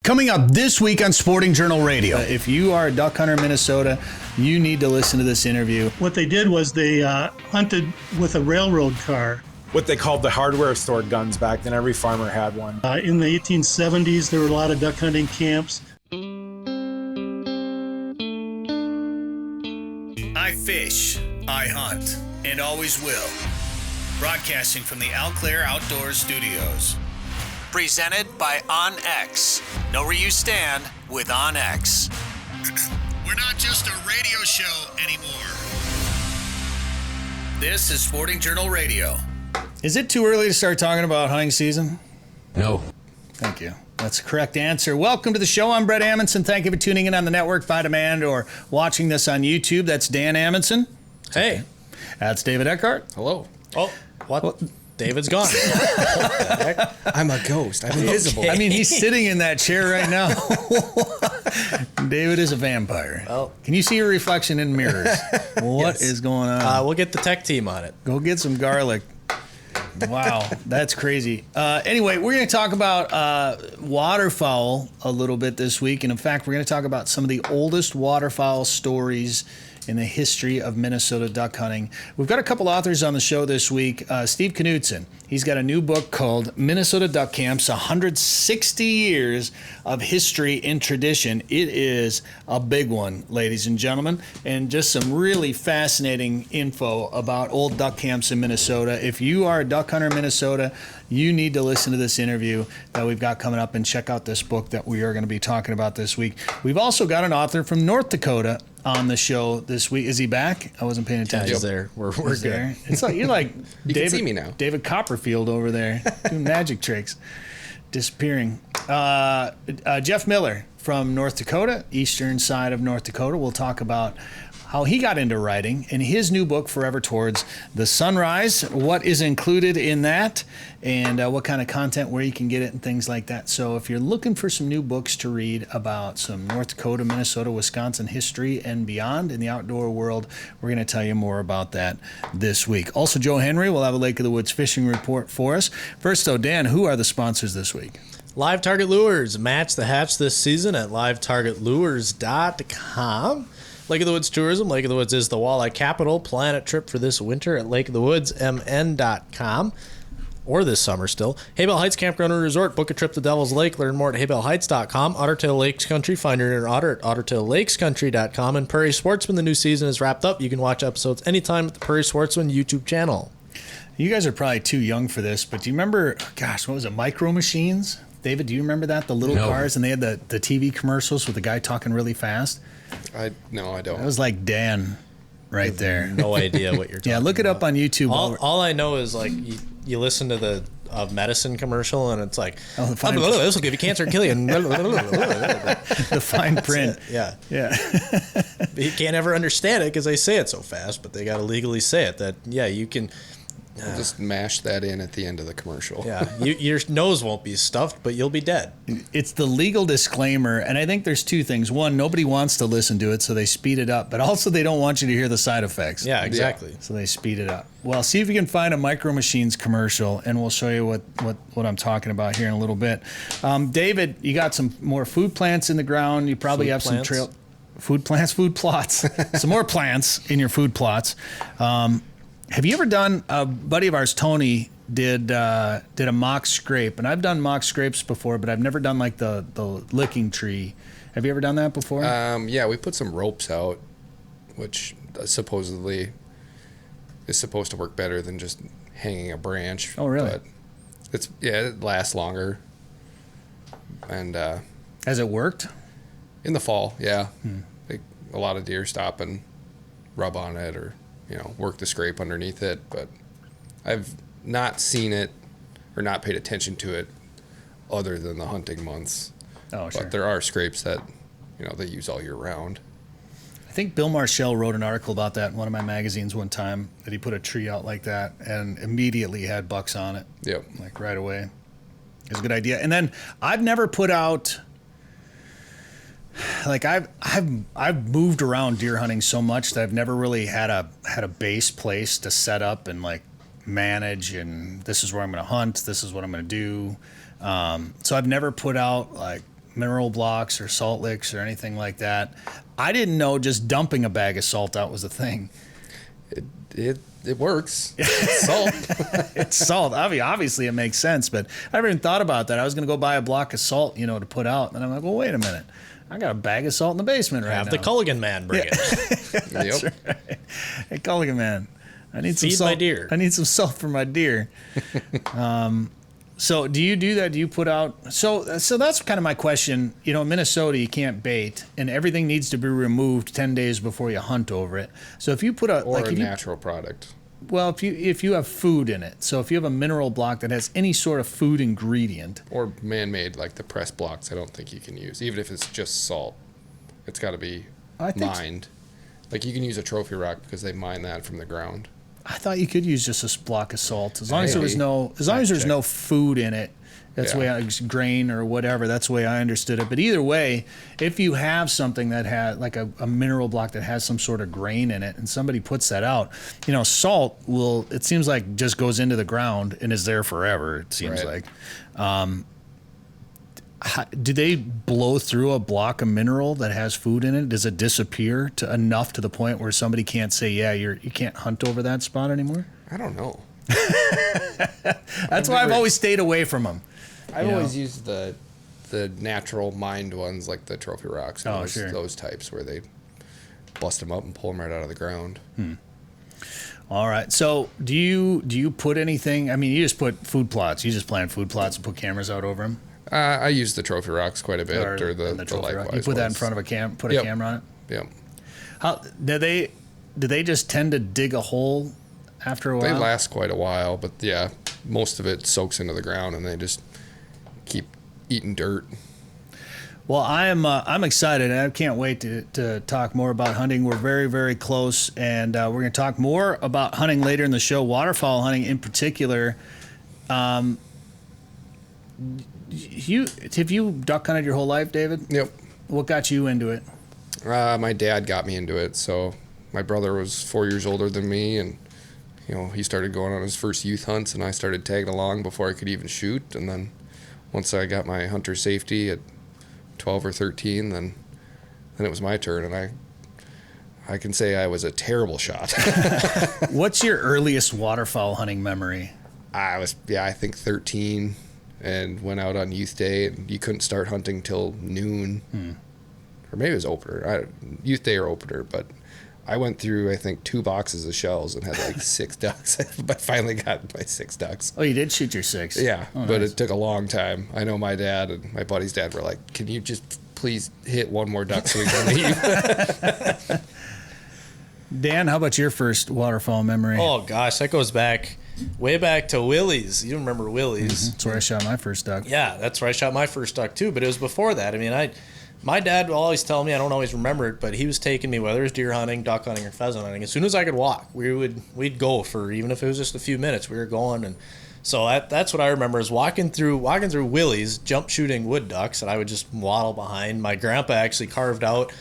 Coming up this week on Sporting Journal Radio. If you are a duck hunter in Minnesota, you need to listen to this interview. What they did was they hunted with a railroad car. What they called the hardware store guns back then. Every farmer had one. In the 1870s, there were a lot of duck hunting camps. I fish, I hunt, and always will. Broadcasting from the Eau Claire Outdoors Studios. Presented by OnX. Know where you stand with OnX. We're not just a radio show anymore. This is Sporting Journal Radio. Is it too early to start talking about hunting season? No. Thank you. That's the correct answer. Welcome to the show. I'm Bret Amundson. Thank you for tuning in on the network by demand or watching this on YouTube. That's Dan Amundson. Hey. That's David Eckhardt. Hello. Oh, what? David's gone. I'm a ghost. I'm invisible. Okay. I mean, he's sitting in that chair right now. David is a vampire. Well, can you see your reflection in mirrors? What is going on? We'll get the tech team on it. Go get some garlic. Wow, that's crazy. Anyway, we're going to talk about waterfowl a little bit this week. And in fact, we're going to talk about some of the oldest waterfowl stories in the history of Minnesota duck hunting. We've got a couple authors on the show this week. Steve Knutson, he's got a new book called Minnesota Duck Camps, 160 Years of History and Tradition. It is a big one, ladies and gentlemen, and just some really fascinating info about old duck camps in Minnesota. If you are a duck hunter in Minnesota, you need to listen to this interview that we've got coming up and check out this book that we are going to be talking about this week. We've also got an author from North Dakota on the show this week. Is he back? I wasn't paying attention. He's there. We're there. It's like you're like you David, can see me now. David Copperfield over there doing magic tricks, disappearing. Jeff Miller from North Dakota, eastern side of North Dakota. We'll talk about how he got into writing in his new book, Forever Towards the Sunrise, what is included in that, and what kind of content, where you can get it, and things like that. So if you're looking for some new books to read about some North Dakota, Minnesota, Wisconsin history and beyond in the outdoor world, we're going to tell you more about that this week. Also, Joe Henry will have a Lake of the Woods fishing report for us. First, though, Dan, who are the sponsors this week? Live Target Lures. Match the hatch this season at livetargetlures.com. Lake of the Woods Tourism. Lake of the Woods is the walleye capital. Plan a trip for this winter at lakeofthewoodsmn.com. Or this summer still. Haybell Heights Campground and Resort. Book a trip to Devil's Lake. Learn more at haybellheights.com. Ottertail Lakes Country. Find your inner otter at ottertaillakescountry.com. And Prairie Sportsman. The new season is wrapped up. You can watch episodes anytime at the Prairie Sportsman YouTube channel. You guys are probably too young for this, but do you remember, gosh, what was it, Micro Machines? David, do you remember that? The little cars, and they had the TV commercials with the guy talking really fast? No, I don't. That was like Dan right there. No idea what you're talking about. Yeah, look it up on YouTube. All I know is, like, you listen to the medicine commercial, and it's like, this will give you cancer and kill you. The fine print. Yeah. You can't ever understand it because they say it so fast, but they got to legally say it that, yeah, you can... We'll just mash that in at the end of the commercial. Yeah, your nose won't be stuffed, but you'll be dead. It's the legal disclaimer, and I think there's two things. One, nobody wants to listen to it, so they speed it up. But also, they don't want you to hear the side effects. Yeah, exactly. So they speed it up. Well, see if you can find a Micro Machines commercial, and we'll show you what I'm talking about here in a little bit. David, you got some more food plants in the ground. You probably have some food plots, some more plants in your food plots. Have you ever done, a buddy of ours, Tony, did a mock scrape, and I've done mock scrapes before, but I've never done like the licking tree. Have you ever done that before? Yeah, we put some ropes out, which supposedly is supposed to work better than just hanging a branch. Oh, really? But it lasts longer. And has it worked? In the fall, yeah. A lot of deer stop and rub on it, or work the scrape underneath it, but I've not seen it or not paid attention to it other than the hunting months. Oh, sure. But there are scrapes that, they use all year round. I think Bill Marshall wrote an article about that in one of my magazines one time, that he put a tree out like that and immediately had bucks on it. Yep. Like right away. It's a good idea. And then I've never put out... Like I've moved around deer hunting so much that I've never really had a base place to set up and like manage, and this is where I'm going to hunt, this is what I'm going to do. So I've never put out like mineral blocks or salt licks or anything like that. I didn't know just dumping a bag of salt out was a thing. It works. It's salt. It's salt. I mean, obviously, it makes sense, but I never even thought about that. I was going to go buy a block of salt, to put out, and I'm like, well, wait a minute. I got a bag of salt in the basement right now. Have the Culligan man bring it. That's Yep. right. Hey, Culligan man, I need some Feed salt. my deer. I need some salt for my deer. So do you do that? Do you put out? So that's kind of my question. In Minnesota, you can't bait, and everything needs to be removed 10 days before you hunt over it. So if you put a Or a natural product. well, if you have food in it, so if you have a mineral block that has any sort of food ingredient, Or man-made, like the press blocks, I don't think you can use. Even if it's just salt, it's got to be I think mined. Like you can use a trophy rock because they mine that from the ground. I thought you could use just a block of salt as long as Maybe. there's no food in it. That's the way grain or whatever. That's the way I understood it. But either way, if you have something that has like a mineral block that has some sort of grain in it, and somebody puts that out, salt will. It seems like just goes into the ground and is there forever. It seems Right. like. Do they blow through a block of mineral that has food in it? Does it disappear to enough to the point where somebody can't say, yeah, you can't hunt over that spot anymore? I don't know. That's why I've always stayed away from them. I've always used the natural mined ones, like the trophy rocks. And those types where they bust them up and pull them right out of the ground. All right. So do you put anything? I mean, you just put food plots. You just plant food plots and put cameras out over them. I use the trophy rocks quite a bit, or the trophy rock. likewise You put that in ones. front of a put Yep. a camera on it. Yep. How do they just tend to dig a hole after a while? They last quite a while, but yeah, most of it soaks into the ground and they just keep eating dirt. Well, I'm excited. I can't wait to talk more about hunting. We're very, very close, and we're going to talk more about hunting later in the show, waterfowl hunting in particular. Have you duck hunted your whole life, David? Yep. What got you into it? My dad got me into it. So my brother was 4 years older than me, and he started going on his first youth hunts, and I started tagging along before I could even shoot. And then once I got my hunter safety at 12 or 13, then it was my turn, and I can say I was a terrible shot. What's your earliest waterfowl hunting memory? I think 13, and went out on youth day, and you couldn't start hunting till noon. Or maybe it was opener, youth day or opener, but I went through, I think, 2 boxes of shells and had like 6 ducks. I finally got my 6 ducks. Oh, you did shoot your 6? Yeah, Oh, but nice. it took a long time. I know my dad and my buddy's dad were like, can you just please hit one more duck so we can leave? Dan, how about your first waterfowl memory? Oh gosh, that goes way back to Willie's. You remember Willie's? That's where I shot my first duck. Yeah, that's where I shot my first duck too. But it was before that. I mean, my dad will always tell me, I don't always remember it, but he was taking me, whether it was deer hunting, duck hunting, or pheasant hunting. As soon as I could walk, we'd go for, even if it was just a few minutes, we were going. And so that's what I remember is walking through Willie's, jump shooting wood ducks, and I would just waddle behind. My grandpa actually carved out.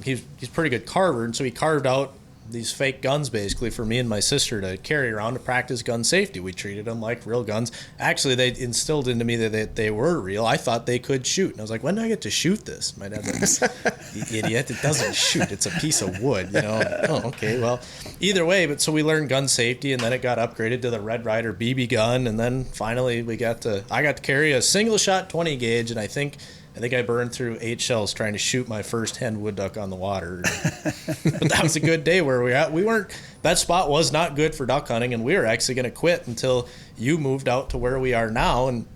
He's a pretty good carver, and so he carved out these fake guns basically for me and my sister to carry around to practice gun safety. We treated them like real guns. Actually, they instilled into me that they were real. I thought they could shoot. And I was like, when do I get to shoot this? My dad's like, you idiot, it doesn't shoot. It's a piece of wood, Oh, okay, well, either way, but so we learned gun safety, and then it got upgraded to the Red Ryder BB gun, and then finally I got to carry a single shot 20 gauge, and I think I burned through 8 shells trying to shoot my first hen wood duck on the water. But that was a good day where that spot was not good for duck hunting, and we were actually going to quit until you moved out to where we are now and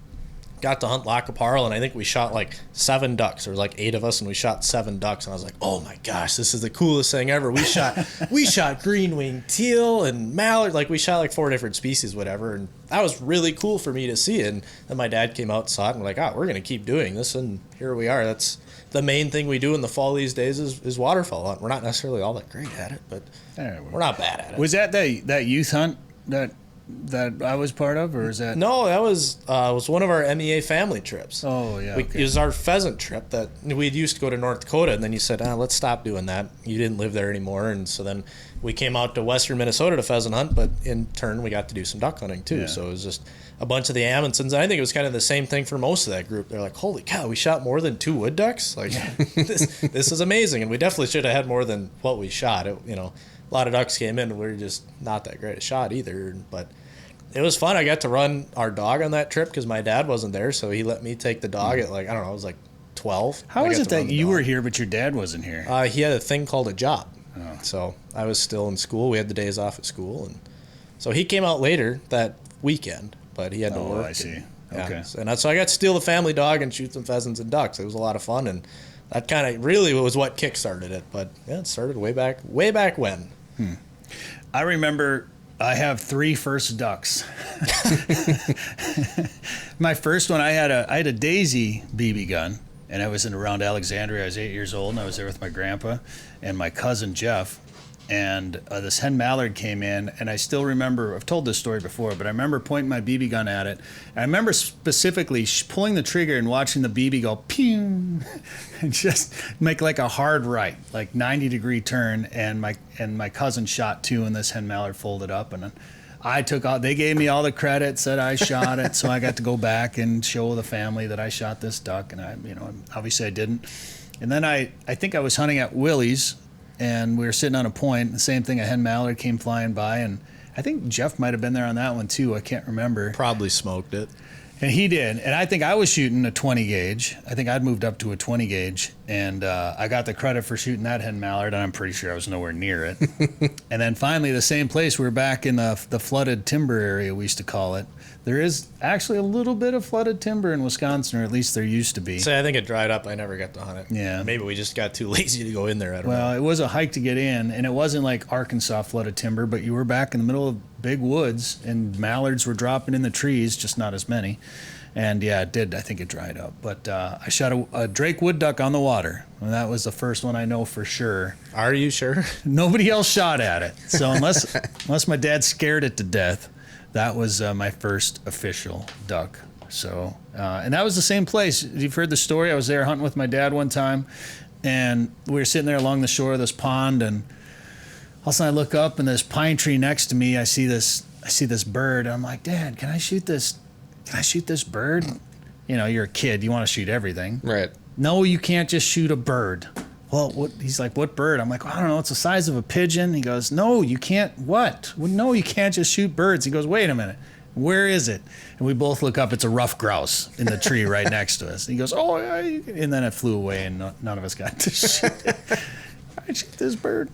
got to hunt Lac qui Parle, and I think we shot like 7 ducks. There was like 8 of us, and we shot 7 ducks, and I was like, oh my gosh, this is the coolest thing ever. We shot green-winged teal and mallard, like we shot like 4 different species, whatever, and that was really cool for me to see. And then my dad came out and saw it, and we're like, we're going to keep doing this, and here we are. That's the main thing we do in the fall these days is waterfowl hunt. We're not necessarily all that great at it, but we're not bad at it. Was that youth hunt that that I was part of, or is that? No, that was one of our MEA family trips. Oh, yeah. It was our pheasant trip that we used to go to North Dakota, and then you said, let's stop doing that. You didn't live there anymore, and so then we came out to western Minnesota to pheasant hunt, but in turn we got to do some duck hunting too. Yeah. So it was just a bunch of the Amundsons, and I think it was kind of the same thing for most of that group. They're like, holy cow, we shot more than 2 wood ducks? Like, this is amazing, and we definitely should have had more than what we shot. A lot of ducks came in, and we were just not that great a shot either, but it was fun. I got to run our dog on that trip because my dad wasn't there, so he let me take the dog at I don't know, it was 12. How is it that you were here but your dad wasn't here? He had a thing called a job. Oh. So I was still in school. We had the days off at school, and so he came out later that weekend, but he had to work. I see. Yeah. Okay. So I got to steal the family dog and shoot some pheasants and ducks. It was a lot of fun, and that kind of really was what kick-started it. But yeah, it started way back when. I remember I have 3 first ducks. My first one, I had a Daisy BB gun, and I was in around Alexandria. I was 8 years old, and I was there with my grandpa and my cousin Jeff. And this hen mallard came in, and I still remember, I've told this story before, but I remember pointing my BB gun at it. And I remember specifically pulling the trigger and watching the BB go pew, and just make a hard right, 90-degree turn. And my cousin shot 2, and this hen mallard folded up. And I took out, they gave me all the credit, said I shot it. So I got to go back and show the family that I shot this duck. And obviously I didn't. And then I think I was hunting at Willie's, and we were sitting on a point. The same thing, a hen mallard came flying by, and I think Jeff might have been there on that one too. I can't remember. Probably smoked it. And he did. And I think I was shooting a 20 gauge. I think I'd moved up to a 20 gauge, and I got the credit for shooting that hen mallard, and I'm pretty sure I was nowhere near it. And then finally, the same place, we were back in the flooded timber area, we used to call it. There is actually a little bit of flooded timber in Wisconsin, or at least there used to be. So I think it dried up. I never got to hunt it. Yeah. Maybe we just got too lazy to go in there. I don't know. Well, it was a hike to get in, and it wasn't like Arkansas flooded timber, but you were back in the middle of big woods, and mallards were dropping in the trees, just not as many. And yeah, it did. I think it dried up. But I shot a Drake wood duck on the water, and that was the first one I know for sure. Are you sure? Nobody else shot at it. So unless my dad scared it to death, that was my first official duck. So, and that was the same place. You've heard the story. I was there hunting with my dad one time, and we were sitting there along the shore of this pond, and all of a sudden I look up, and this pine tree next to me, I see this bird, and I'm like, Dad, can I shoot this bird? You're a kid. You want to shoot everything. Right. No, you can't just shoot a bird. Well, he's like, what bird? I'm like, I don't know. It's the size of a pigeon. He goes, no, you can't. What? Well, no, you can't just shoot birds. He goes, wait a minute. Where is it? And we both look up. It's a rough grouse in the tree right next to us. He goes, oh, yeah. And then it flew away, and none of us got to shoot it. I shoot this bird.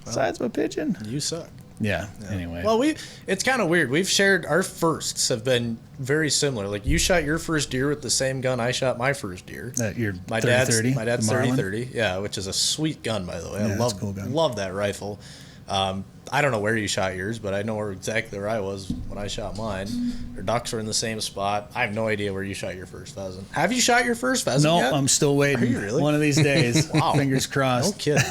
Size of a pigeon. You suck. Yeah. Anyway. Well, it's kind of weird. We've shared our firsts have been very similar. Like you shot your first deer with the same gun I shot my first deer. My dad's 30-30. Yeah, which is a sweet gun, by the way. Yeah, I it's a cool gun. love that rifle. I don't know where you shot yours, but I know exactly where I was when I shot mine. Our ducks were in the same spot. I have no idea where you shot your first pheasant. Have you shot your first pheasant yet? No, I'm still waiting. Are you really? One of these days. Wow. Fingers crossed. No kidding.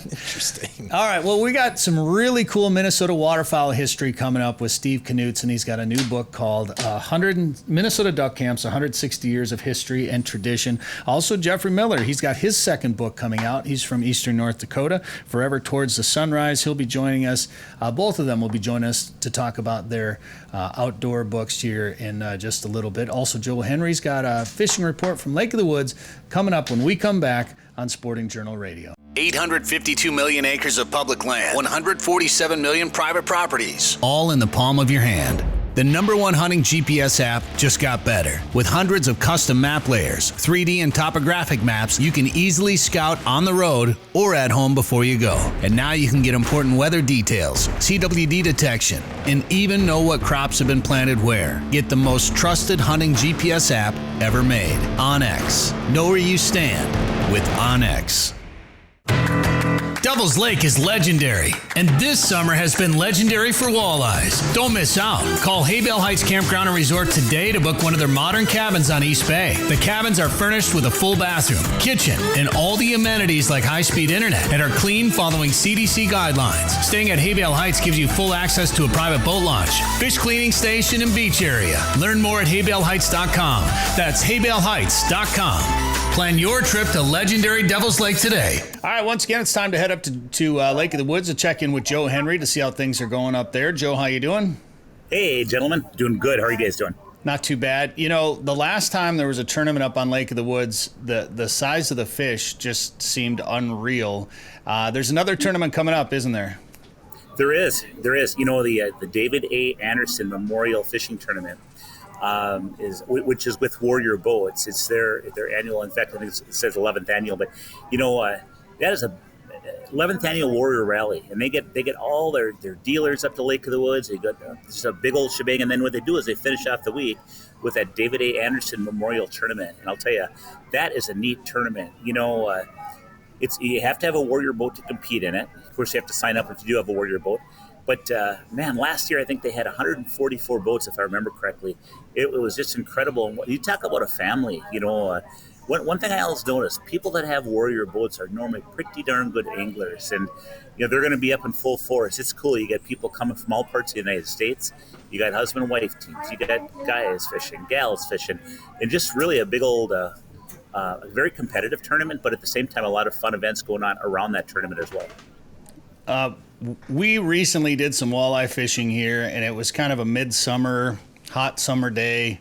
Interesting. All right. Well, we got some really cool Minnesota waterfowl history coming up with Steve Knutson. He's got a new book called Minnesota Duck Camps, 160 Years of History and Tradition. Also, Jeffrey Miller. He's got his second book coming out. He's from eastern North Dakota, Forever Towards the Sunrise. He'll be joining us. Both of them will be joining us to talk about their outdoor books here in just a little bit. Also, Joel Henry's got a fishing report from Lake of the Woods coming up when we come back on Sporting Journal Radio. 852 million acres of public land, 147 million private properties, all in the palm of your hand. The #1 hunting GPS app just got better. With hundreds of custom map layers, 3D and topographic maps, you can easily scout on the road or at home before you go. And now you can get important weather details, CWD detection, and even know what crops have been planted where. Get the most trusted hunting GPS app ever made. OnX. Know where you stand with OnX. Devil's Lake is legendary, and this summer has been legendary for walleyes. Don't miss out. Call Haybale Heights Campground and Resort today to book one of their modern cabins on East Bay. The cabins are furnished with a full bathroom, kitchen, and all the amenities like high-speed internet and are clean following CDC guidelines. Staying at Haybale Heights gives you full access to a private boat launch, fish cleaning station, and beach area. Learn more at haybaleheights.com. That's haybaleheights.com. Plan your trip to legendary Devil's Lake today. All right, once again, it's time to head up to Lake of the Woods to check in with Joe Henry to see how things are going up there. Joe, how you doing? Hey, gentlemen. Doing good. How are you guys doing? Not too bad. You know, the last time there was a tournament up on Lake of the Woods, the size of the fish just seemed unreal. There's another tournament coming up, isn't there? There is. You know, the David A. Anderson Memorial Fishing Tournament which is with Warrior Boats. It's their annual. In fact, I think it says 11th annual. But you know, that is a 11th annual Warrior Rally, and they get all their dealers up to Lake of the Woods. They got just a big old shebang, and then what they do is they finish off the week with that David A. Anderson Memorial Tournament. And I'll tell you, that is a neat tournament. You know, you have to have a Warrior boat to compete in it. Of course, you have to sign up if you do have a Warrior boat. But, man, last year I think they had 144 boats, if I remember correctly. It was just incredible. And you talk about a family, you know. One thing I always notice, people that have Warrior boats are normally pretty darn good anglers. And, you know, they're going to be up in full force. It's cool. You get people coming from all parts of the United States. You got husband and wife teams. You got guys fishing, gals fishing. And just really a big old, very competitive tournament, but at the same time, a lot of fun events going on around that tournament as well. We recently did some walleye fishing here, and it was kind of a midsummer, hot summer day,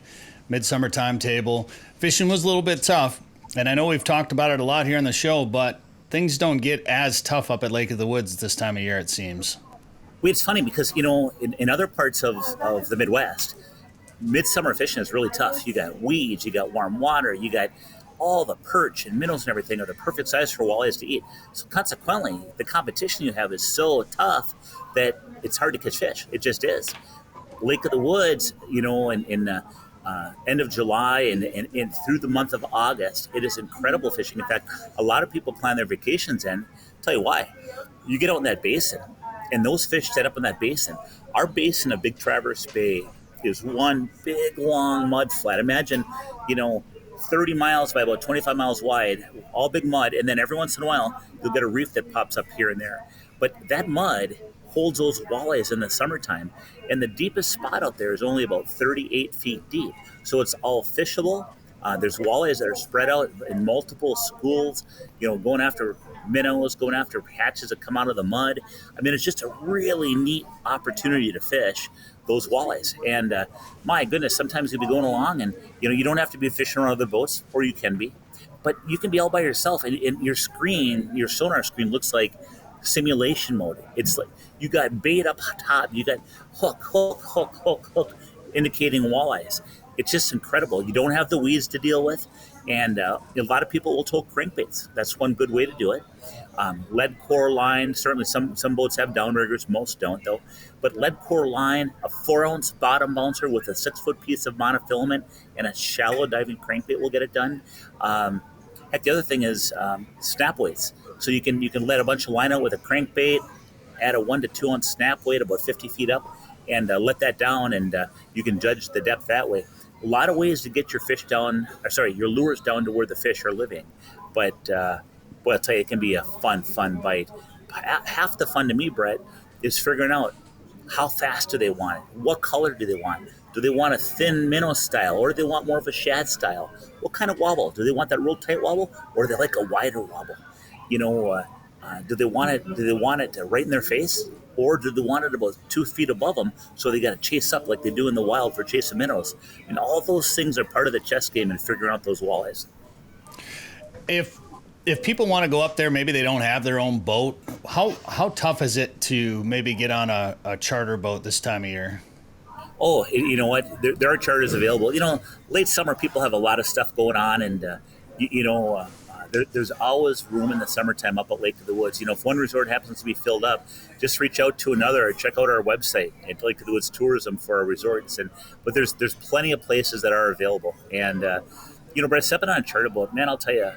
midsummer timetable. Fishing was a little bit tough, and I know we've talked about it a lot here on the show, but things don't get as tough up at Lake of the Woods this time of year, it seems. Well, it's funny because, you know, in other parts of the Midwest, midsummer fishing is really tough. You got weeds, you got warm water, you got all the perch and minnows and everything are the perfect size for walleyes to eat. So consequently, the competition you have is so tough that it's hard to catch fish. It just is. Lake of the Woods, you know, in end of July and through the month of August, it is incredible fishing. In fact, a lot of people plan their vacations in. I'll tell you why. You get out in that basin, and those fish set up in that basin. Our basin of Big Traverse Bay is one big, long mud flat. Imagine, you know, 30 miles by about 25 miles wide, all big mud, and then every once in a while, you'll get a reef that pops up here and there. But that mud holds those walleyes in the summertime, and the deepest spot out there is only about 38 feet deep. So it's all fishable. There's walleyes that are spread out in multiple schools, you know, going after minnows, going after hatches that come out of the mud. I mean, it's just a really neat opportunity to fish those walleyes. And my goodness, sometimes you'll be going along and, you know, you don't have to be fishing around other boats, or you can be, but you can be all by yourself. And your screen, your sonar screen looks like simulation mode. It's like you got bait up top, you got hook, indicating walleyes. It's just incredible. You don't have the weeds to deal with. And a lot of people will tow crankbaits. That's one good way to do it. Lead core line, certainly some boats have downriggers, most don't though. But lead core line, a 4-ounce bottom bouncer with a 6-foot piece of monofilament and a shallow diving crankbait will get it done. Heck, the other thing is snap weights. So you can let a bunch of line out with a crankbait, add a 1 to 2 ounce snap weight about 50 feet up, and let that down, and you can judge the depth that way. A lot of ways to get your fish down, your lures down to where the fish are living. But boy, I'll tell you, it can be a fun bite. Half the fun to me, Brett, is figuring out how fast do they want it? What color do they want? Do they want a thin minnow style, or do they want more of a shad style? What kind of wobble? Do they want that real tight wobble, or do they like a wider wobble? You know, do they want it? Do they want it right in their face, or do they want it about 2 feet above them? So they got to chase up like they do in the wild for chasing minnows. And all those things are part of the chess game and figuring out those walleyes. If people want to go up there, maybe they don't have their own boat. How tough is it to maybe get on a charter boat this time of year? Oh, you know what? There are charters available. You know, late summer people have a lot of stuff going on, and there's always room in the summertime up at Lake of the Woods. You know, if one resort happens to be filled up, just reach out to another or check out our website at Lake of the Woods Tourism for our resorts. But there's plenty of places that are available. And, you know, Brett, stepping on a charter boat, man, I'll tell you,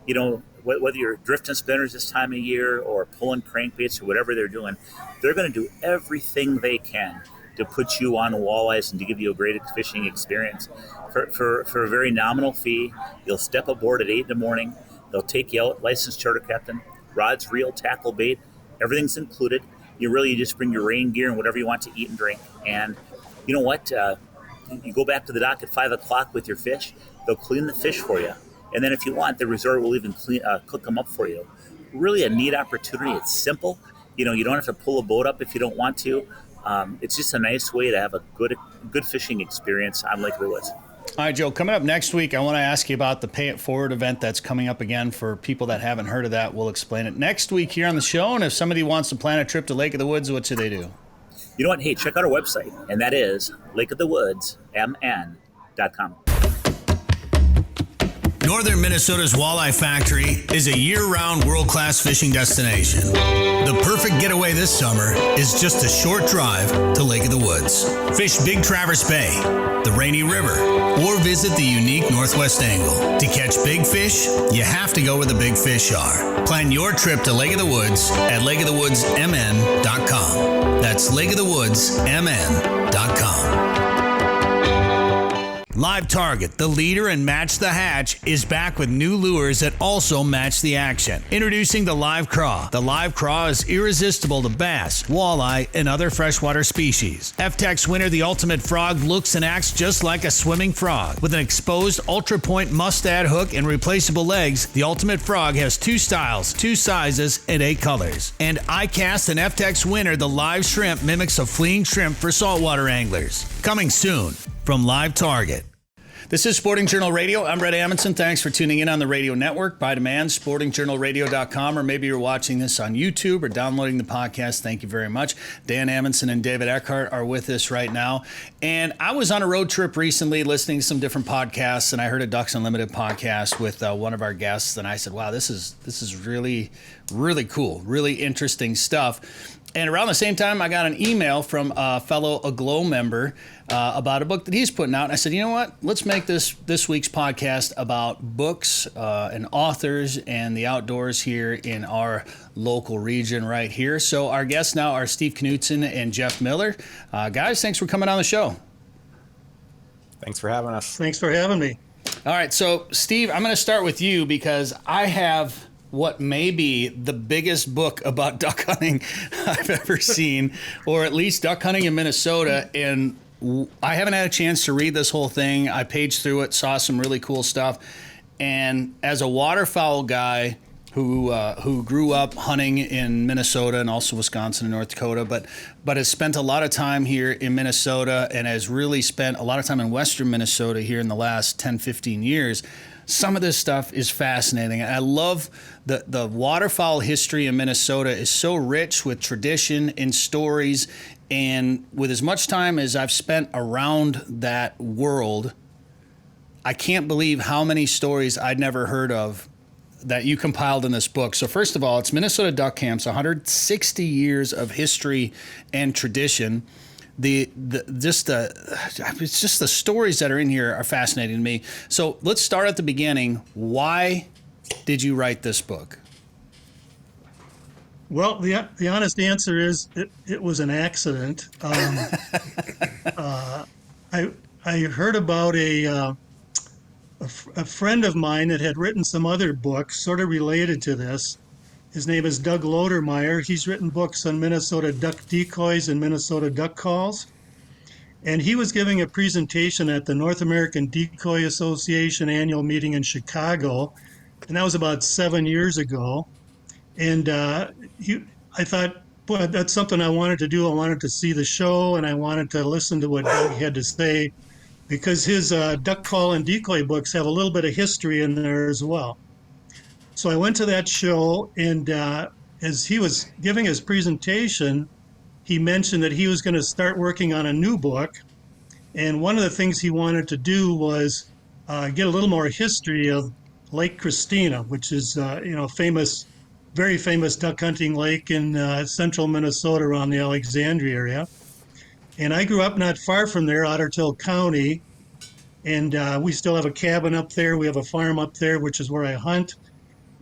you know, whether you're drifting spinners this time of year or pulling crankbaits or whatever they're doing, they're going to do everything they can to put you on walleyes and to give you a great fishing experience. For a very nominal fee, you'll step aboard at 8 in the morning. They'll take you out, licensed charter captain, rods, reel, tackle, bait, everything's included. You just bring your rain gear and whatever you want to eat and drink. And you know what? You go back to the dock at 5 o'clock with your fish. They'll clean the fish for you. And then if you want, the resort will even cook them up for you. Really a neat opportunity. It's simple. You don't have to pull a boat up if you don't want to. It's just a nice way to have a good fishing experience on Lake of the Woods. All right, Joe, coming up next week, I want to ask you about the Pay It Forward event that's coming up again. For people that haven't heard of that, we'll explain it next week here on the show. And if somebody wants to plan a trip to Lake of the Woods, what should they do? You know what? Hey, check out our website, and that is lakeofthewoodsmn.com. Northern Minnesota's Walleye Factory is a year-round world-class fishing destination. The perfect getaway this summer is just a short drive to Lake of the Woods. Fish Big Traverse Bay, the Rainy River, or visit the unique Northwest Angle. To catch big fish, you have to go where the big fish are. Plan your trip to Lake of the Woods at lakeofthewoodsmn.com. That's lakeofthewoodsmn.com. Live Target, the leader in Match the Hatch, is back with new lures that also match the action. Introducing the Live Craw. The Live Craw is irresistible to bass, walleye, and other freshwater species. FTech's winner, the Ultimate Frog, looks and acts just like a swimming frog. With an exposed ultra-point mustad hook and replaceable legs, the Ultimate Frog has 2 styles, 2 sizes, and 8 colors. And iCast and FTech's winner, the Live Shrimp, mimics a fleeing shrimp for saltwater anglers. Coming soon from Live Target. This is Sporting Journal Radio. I'm Bret Amundson. Thanks for tuning in on the radio network. By demand, sportingjournalradio.com, or maybe you're watching this on YouTube or downloading the podcast. Thank you very much. Dan Amundson and David Eckhardt are with us right now. And I was on a road trip recently listening to some different podcasts, and I heard a Ducks Unlimited podcast with one of our guests, and I said, wow, this is really, really cool, really interesting stuff. And around the same time, I got an email from a fellow Aglow member about a book that he's putting out. And I said, you know what? Let's make this week's podcast about books and authors and the outdoors here in our local region right here. So our guests now are Steve Knutson and Jeff Miller. Guys, thanks for coming on the show. Thanks for having us. Thanks for having me. All right. So, Steve, I'm going to start with you because I have what may be the biggest book about duck hunting I've ever seen, or at least duck hunting in Minnesota. And I haven't had a chance to read this whole thing. I paged through it, saw some really cool stuff. And as a waterfowl guy who grew up hunting in Minnesota and also Wisconsin and North Dakota, but has spent a lot of time here in Minnesota and has really spent a lot of time in western Minnesota here in the last 10, 15 years, some of this stuff is fascinating. I love the waterfowl history in Minnesota is so rich with tradition and stories. And with as much time as I've spent around that world, I can't believe how many stories I'd never heard of that you compiled in this book. So first of all, it's Minnesota Duck Camps, 160 years of history and tradition. It's just the stories that are in here are fascinating to me. So let's start at the beginning. Why did you write this book? Well, the honest answer is it was an accident. I heard about a friend of mine that had written some other books sort of related to this. His name is Doug Lodermeyer. He's written books on Minnesota duck decoys and Minnesota duck calls. And he was giving a presentation at the North American Decoy Association annual meeting in Chicago. And that was about 7 years ago. And I thought, boy, that's something I wanted to do. I wanted to see the show and I wanted to listen to what Doug had to say, because his duck call and decoy books have a little bit of history in there as well. So I went to that show, and as he was giving his presentation, he mentioned that he was going to start working on a new book. And one of the things he wanted to do was get a little more history of Lake Christina, which is very famous duck hunting lake in central Minnesota around the Alexandria area. And I grew up not far from there, Ottertail County, and we still have a cabin up there. We have a farm up there, which is where I hunt.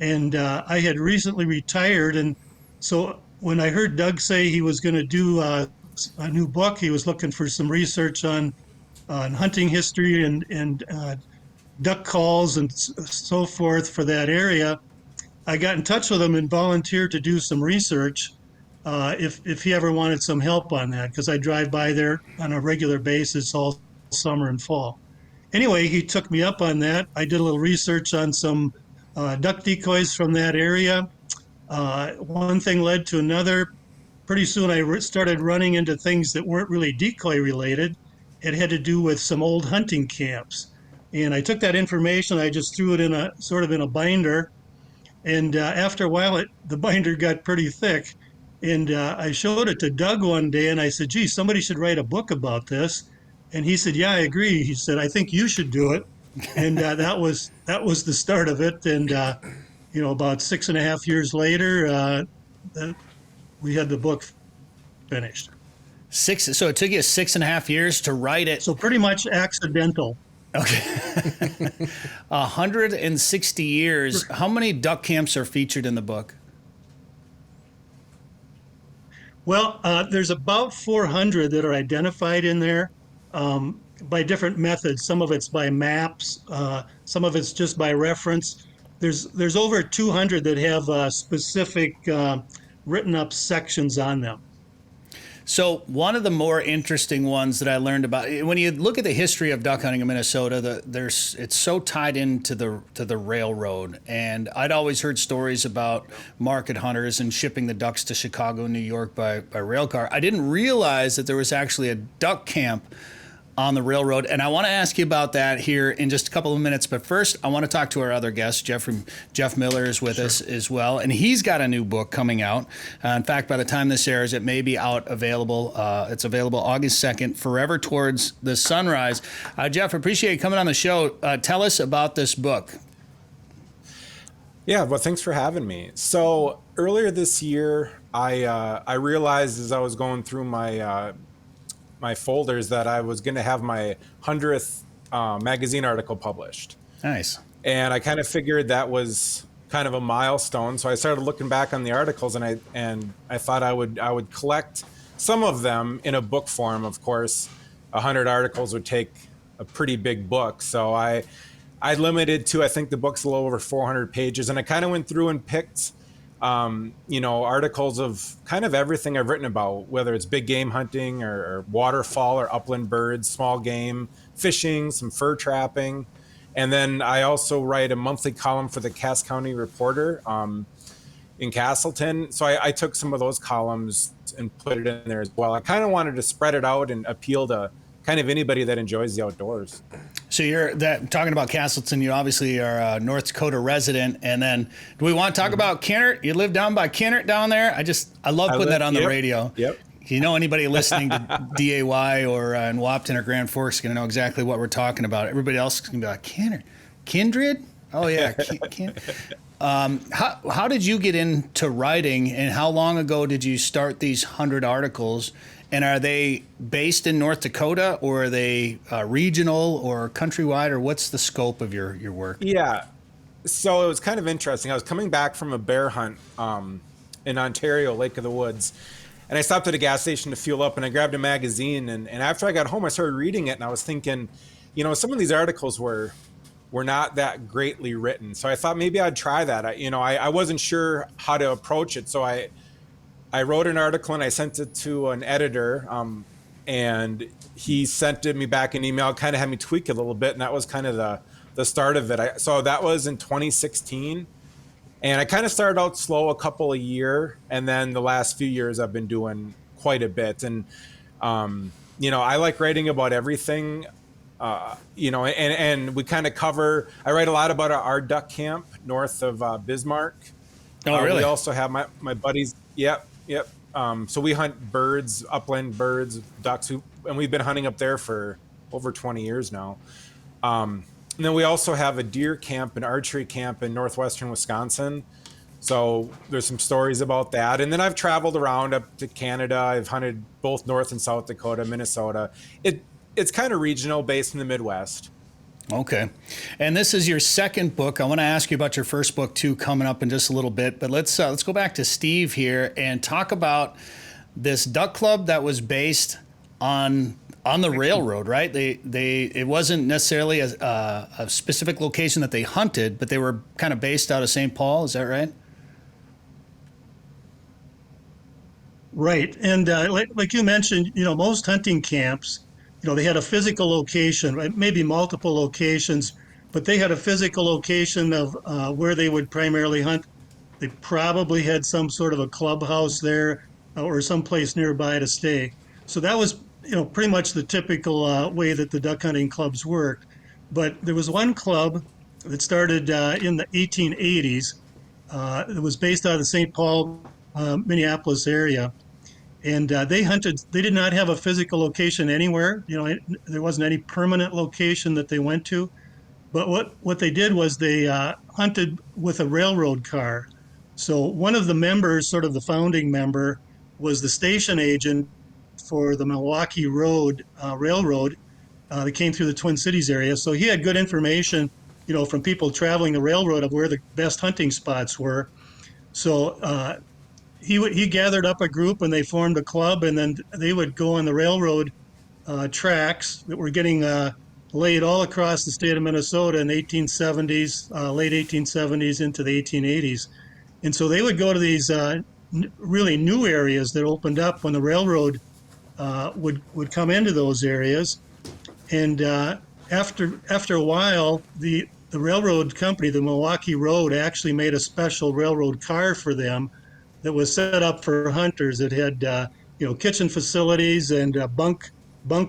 And I had recently retired, and so when I heard Doug say he was going to do a new book, he was looking for some research on hunting history and duck calls and so forth for that area. I got in touch with him and volunteered to do some research if he ever wanted some help on that, because I drive by there on a regular basis all summer and fall. Anyway, he took me up on that. I did a little research on some duck decoys from that area. One thing led to another. Pretty soon I started running into things that weren't really decoy related. It had to do with some old hunting camps. And I took that information, I just threw it in a sort of in a binder. And after a while, the binder got pretty thick. And I showed it to Doug one day and I said, gee, somebody should write a book about this. And he said, yeah, I agree. He said, I think you should do it. And that was the start of it. And, about 6.5 years later, we had the book finished. So it took you 6.5 years to write it. So pretty much accidental. Okay. 160 years. How many duck camps are featured in the book? Well, there's about 400 that are identified in there by different methods. Some of it's by maps. Some of it's just by reference. There's over 200 that have specific written up sections on them. So one of the more interesting ones that I learned about, when you look at the history of duck hunting in Minnesota, it's so tied into the railroad. And I'd always heard stories about market hunters and shipping the ducks to Chicago, New York by rail car. I didn't realize that there was actually a duck camp on the railroad. And I want to ask you about that here in just a couple of minutes. But first, I want to talk to our other guest. Jeff Miller is with us as well. And he's got a new book coming out. In fact, by the time this airs, it may be available. It's available August 2nd, Forever Towards the Sunrise. Jeff, appreciate you coming on the show. Tell us about this book. Yeah, well, thanks for having me. So earlier this year, I realized as I was going through my folders that I was going to have my 100th magazine article published. Nice. And I kind of figured that was kind of a milestone. So I started looking back on the articles, and I thought I would collect some of them in a book form. Of course, 100 articles would take a pretty big book. So I limited to, I think the book's a little over 400 pages. And I kind of went through and picked articles of kind of everything I've written about, whether it's big game hunting or waterfowl or upland birds, small game, fishing, some fur trapping. And then I also write a monthly column for the Cass County Reporter in Castleton. So I took some of those columns and put it in there as well. I kind of wanted to spread it out and appeal to kind of anybody that enjoys the outdoors. So you're talking about Castleton. You obviously are a North Dakota resident, and then do we want to talk about Kennert? You live down by Kennert down there. I love putting that on the radio. Yep. You know, anybody listening to DAY or in Wapton or Grand Forks is going to know exactly what we're talking about. Everybody else is going to be like, Kennert, Kindred? Oh yeah. How did you get into writing, and how long ago did you start these 100 articles? And are they based in North Dakota, or are they regional or countrywide, or what's the scope of your work? Yeah. So it was kind of interesting. I was coming back from a bear hunt in Ontario, Lake of the Woods. And I stopped at a gas station to fuel up, and I grabbed a magazine. And after I got home, I started reading it, and I was thinking, some of these articles were not that greatly written. So I thought maybe I'd try that. I wasn't sure how to approach it. So I wrote an article and I sent it to an editor, and he sent me back an email, kind of had me tweak it a little bit. And that was kind of the start of it. So that was in 2016. And I kind of started out slow, a couple a year. And then the last few years I've been doing quite a bit. And, I like writing about everything, and we kind of I write a lot about our duck camp north of Bismarck. Oh, really? We also have my buddies. Yep. So we hunt birds, upland birds, ducks, and we've been hunting up there for over 20 years now. And then we also have a deer camp, an archery camp in northwestern Wisconsin. So there's some stories about that. And then I've traveled around up to Canada. I've hunted both North and South Dakota, Minnesota. It's kind of regional, based in the Midwest. Okay. And this is your second book. I want to ask you about your first book too, coming up in just a little bit. But let's go back to Steve here and talk about this duck club that was based on the railroad, right? It wasn't necessarily a specific location that they hunted, but they were kind of based out of St. Paul. Is that right? Right. And like you mentioned, most hunting camps, they had a physical location, right? Maybe multiple locations, but they had a physical location of where they would primarily hunt. They probably had some sort of a clubhouse there or someplace nearby to stay. So that was, pretty much the typical way that the duck hunting clubs worked. But there was one club that started in the 1880s. It was based out of the St. Paul, Minneapolis area. And they hunted. They did not have a physical location anywhere. There wasn't any permanent location that they went to. But what they did was they hunted with a railroad car. So one of the members, sort of the founding member, was the station agent for the Milwaukee Road Railroad that came through the Twin Cities area. So he had good information, from people traveling the railroad of where the best hunting spots were. So he gathered up a group and they formed a club, and then they would go on the railroad tracks that were getting laid all across the state of Minnesota in the 1870s, late 1870s into the 1880s. And so they would go to these really new areas that opened up when the railroad would come into those areas. And after a while, the railroad company, the Milwaukee Road, actually made a special railroad car for them that was set up for hunters. It had kitchen facilities and bunk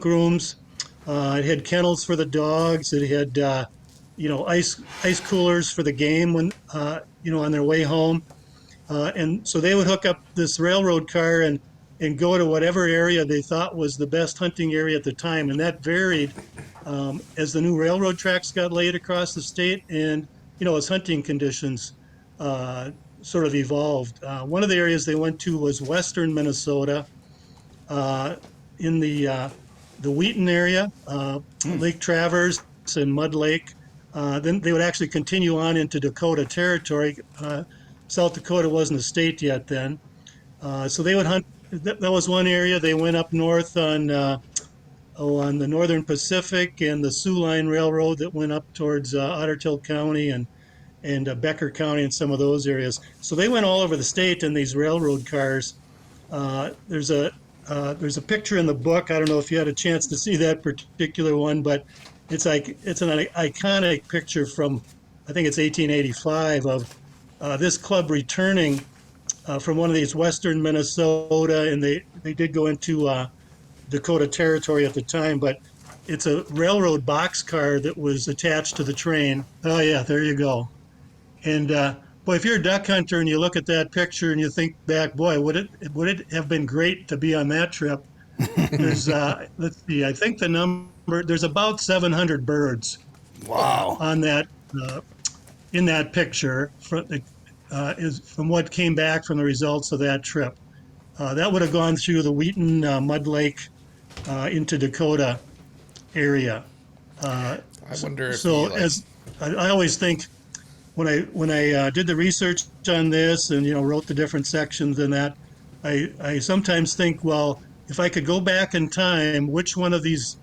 rooms. It had kennels for the dogs. It had ice coolers for the game when on their way home. And so they would hook up this railroad car and go to whatever area they thought was the best hunting area at the time. And that varied as the new railroad tracks got laid across the state and as hunting conditions sort of evolved. One of the areas they went to was western Minnesota, in the Wheaton area, Lake Traverse and Mud Lake. Then they would actually continue on into Dakota Territory. South Dakota wasn't a state yet then. So they would hunt. That was one area. They went up north on the Northern Pacific and the Sioux Line Railroad that went up towards Otter Tail County and Becker County and some of those areas. So they went all over the state in these railroad cars. There's a picture in the book. I don't know if you had a chance to see that particular one, but it's an iconic picture from, I think it's 1885, of this club returning from one of these western Minnesota, and they did go into Dakota Territory at the time, but it's a railroad boxcar that was attached to the train. Oh yeah, there you go. And boy, if you're a duck hunter and you look at that picture and you think back, boy, would it have been great to be on that trip? There's let's see, I think the number, there's about 700 birds. Wow. On that in that picture is from what came back from the results of that trip. That would have gone through the Wheaton Mud Lake into Dakota area. I wonder if as I always think, when I did the research on this and wrote the different sections and that, I sometimes think, well, if I could go back in time, which one of these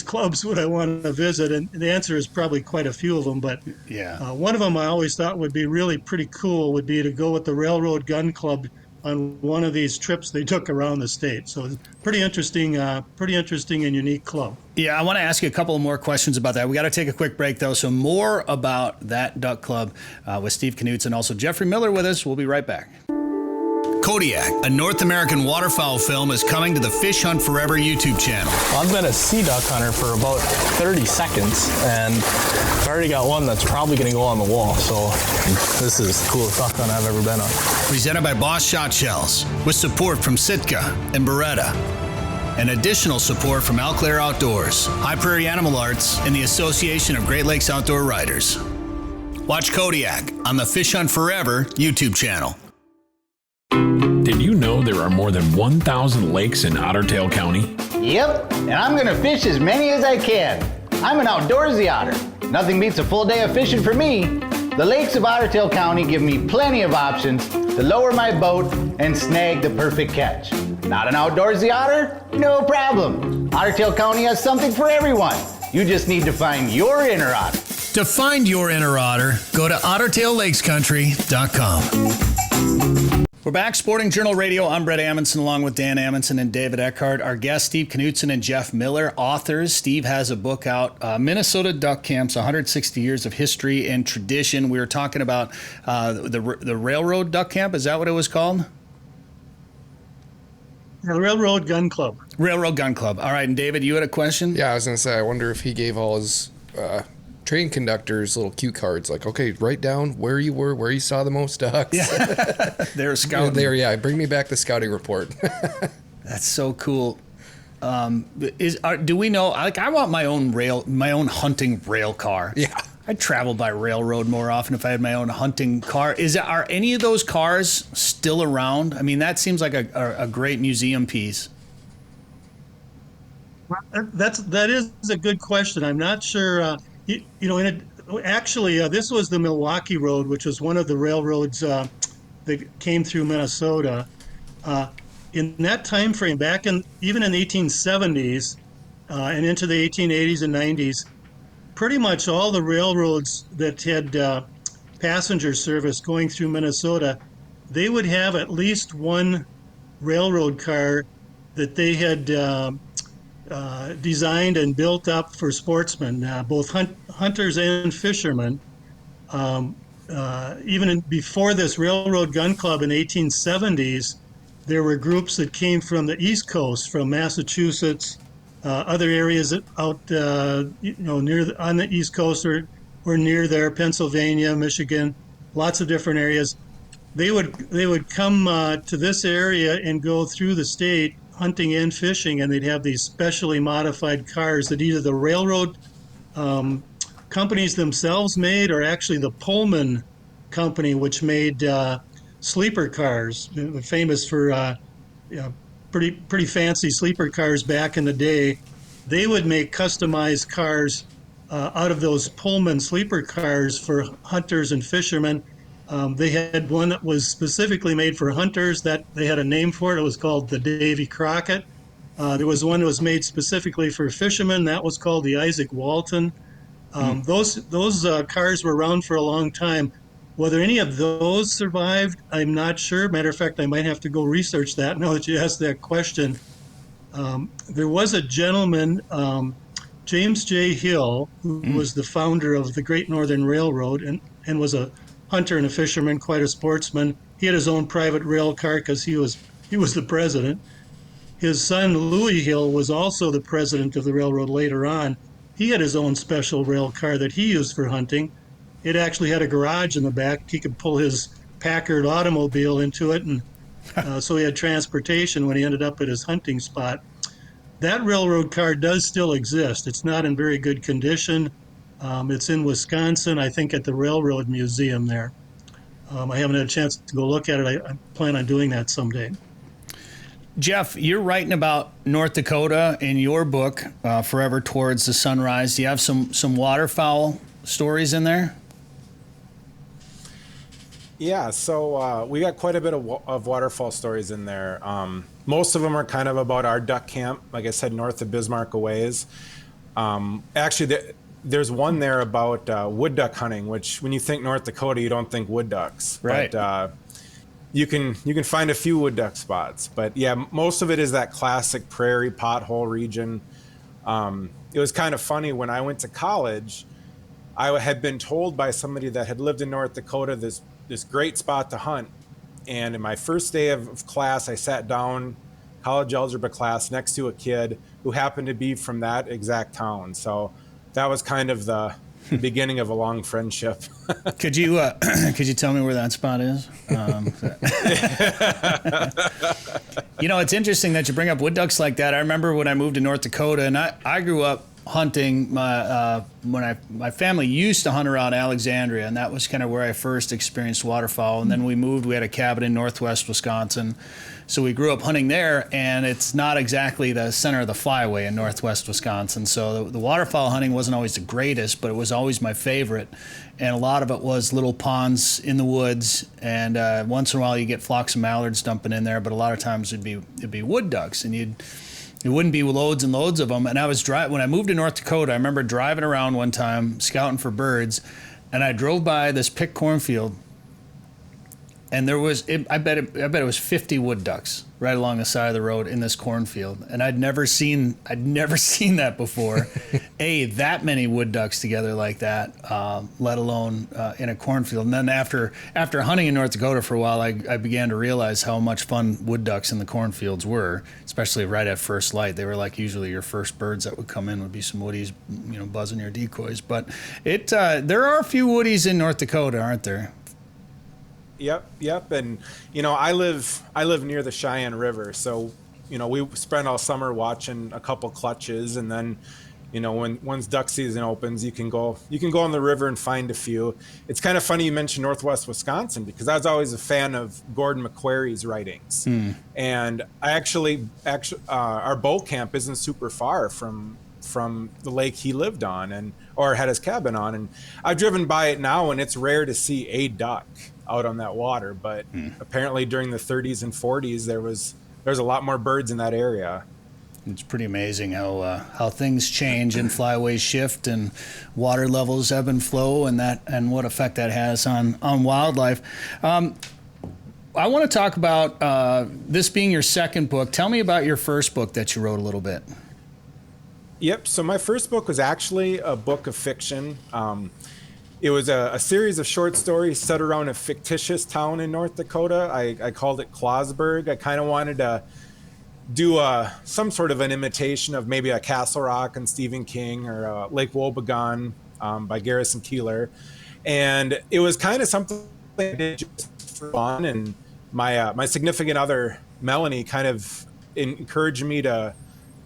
clubs would I want to visit? And the answer is probably quite a few of them, but yeah, one of them I always thought would be really pretty cool would be to go with the Railroad Gun Club on one of these trips they took around the state. So it's pretty interesting and unique club. Yeah, I want to ask you a couple of more questions about that. We got to take a quick break, though. So more about that duck club with Steve Knutson. Also, Jeffrey Miller with us. We'll be right back. Kodiak, a North American waterfowl film, is coming to the Fish Hunt Forever YouTube channel. Well, I've been a sea duck hunter for about 30 seconds, and I've already got one that's probably going to go on the wall. So this is the coolest duck hunt I've ever been on. Presented by Boss Shot Shells, with support from Sitka and Beretta. And additional support from Eau Claire Outdoors, High Prairie Animal Arts, and the Association of Great Lakes Outdoor Writers. Watch Kodiak on the Fish Hunt Forever YouTube channel. Did you know there are more than 1,000 lakes in Otter Tail County? Yep, and I'm going to fish as many as I can. I'm an outdoorsy otter. Nothing beats a full day of fishing for me. The lakes of Ottertail County give me plenty of options to lower my boat and snag the perfect catch. Not an outdoorsy otter? No problem. Ottertail County has something for everyone. You just need to find your inner otter. To find your inner otter, go to OttertailLakesCountry.com. We're back, Sporting Journal Radio. I'm Bret Amundson, along with Dan Amundson and David Eckhardt. Our guests, Steve Knutson and Jeff Miller, authors. Steve has a book out, Minnesota Duck Camps, 160 Years of History and Tradition. We were talking about the Railroad Duck Camp. Is that what it was called? The Railroad Gun Club. Railroad Gun Club. All right, and David, you had a question? Yeah, I was going to say, I wonder if he gave all his train conductors little cue cards, like, okay, write down where you were, where you saw the most ducks. Yeah. They're scouting. Bring me back the scouting report. That's so cool. Do we know? Like, I want my own hunting rail car. Yeah, I'd travel by railroad more often if I had my own hunting car. Are any of those cars still around? I mean, that seems like a great museum piece. That is a good question. I'm not sure. This was the Milwaukee Road, which was one of the railroads that came through Minnesota. In that time frame, even in the 1870s and into the 1880s and 90s, pretty much all the railroads that had passenger service going through Minnesota, they would have at least one railroad car that they had designed and built up for sportsmen, both hunters and fishermen. Before this Railroad Gun Club in the 1870s, there were groups that came from the East Coast, from Massachusetts, other areas out on the East Coast or near there, Pennsylvania, Michigan, lots of different areas. They would come to this area and go through the state hunting and fishing, and they'd have these specially modified cars that either the railroad companies themselves made, or actually the Pullman company, which made sleeper cars, famous for pretty fancy sleeper cars back in the day. They would make customized cars out of those Pullman sleeper cars for hunters and fishermen. They had one that was specifically made for hunters, that they had a name for it. It was called the Davy Crockett. There was one that was made specifically for fishermen. That was called the Isaac Walton. Those cars were around for a long time. Whether any of those survived, I'm not sure. Matter of fact, I might have to go research that now that you asked that question. There was a gentleman, James J. Hill, who was the founder of the Great Northern Railroad and was a hunter and a fisherman, quite a sportsman. He had his own private rail car because he was the president. His son, Louis Hill, was also the president of the railroad later on. He had his own special rail car that he used for hunting. It actually had a garage in the back. He could pull his Packard automobile into it, and so he had transportation when he ended up at his hunting spot. That railroad car does still exist. It's not in very good condition. It's in Wisconsin, I think, at the Railroad Museum there. I haven't had a chance to go look at it. I plan on doing that someday. Jeff, you're writing about North Dakota in your book, Forever Towards the Sunrise. Do you have some waterfowl stories in there? Yeah, so we got quite a bit of waterfowl stories in there. Most of them are kind of about our duck camp, like I said, north of Bismarck a ways. Actually, there's one there about wood duck hunting, which when you think North Dakota, you don't think wood ducks. Right. But you can find a few wood duck spots. But yeah, most of it is that classic prairie pothole region. It was kind of funny when I went to college. I had been told by somebody that had lived in North Dakota this great spot to hunt. And in my first day of class, I sat down, college algebra class, next to a kid who happened to be from that exact town. So that was kind of the beginning of a long friendship. Could you tell me where that spot is? It's interesting that you bring up wood ducks like that. I remember when I moved to North Dakota, and I grew up hunting, my family used to hunt around Alexandria, and that was kind of where I first experienced waterfowl. And then we moved. We had a cabin in northwest Wisconsin, so we grew up hunting there. And it's not exactly the center of the flyway in northwest Wisconsin, so the waterfowl hunting wasn't always the greatest, but it was always my favorite. And a lot of it was little ponds in the woods, and once in a while you get flocks of mallards dumping in there, but a lot of times it'd be wood ducks, and it wouldn't be loads and loads of them. And I was when I moved to North Dakota, I remember driving around one time scouting for birds, and I drove by this picked cornfield, and there was I bet it was 50 wood ducks right along the side of the road in this cornfield, and I'd never seen that before. That many wood ducks together like that, let alone in a cornfield. And then after hunting in North Dakota for a while, I began to realize how much fun wood ducks in the cornfields were, especially right at first light. They were like usually your first birds that would come in would be some woodies, buzzing your decoys. But there are a few woodies in North Dakota, aren't there? Yep. And I live near the Cheyenne River, so we spend all summer watching a couple clutches, and then once duck season opens, you can go on the river and find a few. It's kind of funny you mentioned northwest Wisconsin, because I was always a fan of Gordon McQuarrie's writings. And I actually our boat camp isn't super far from the lake he lived on or had his cabin on, and I've driven by it now, and it's rare to see a duck out on that water, but apparently during the 30s and 40s there's a lot more birds in that area. It's pretty amazing how things change and flyways shift and water levels ebb and flow, and what effect that has on wildlife. I want to talk about this being your second book. Tell me about your first book that you wrote a little bit. Yep. So my first book was actually a book of fiction. It was a series of short stories set around a fictitious town in North Dakota. I called it Clausburg. I kind of wanted to do some sort of an imitation of maybe a Castle Rock and Stephen King, or Lake Wobegon by Garrison Keillor. And it was kind of something I did just for fun. And my significant other, Melanie, kind of encouraged me to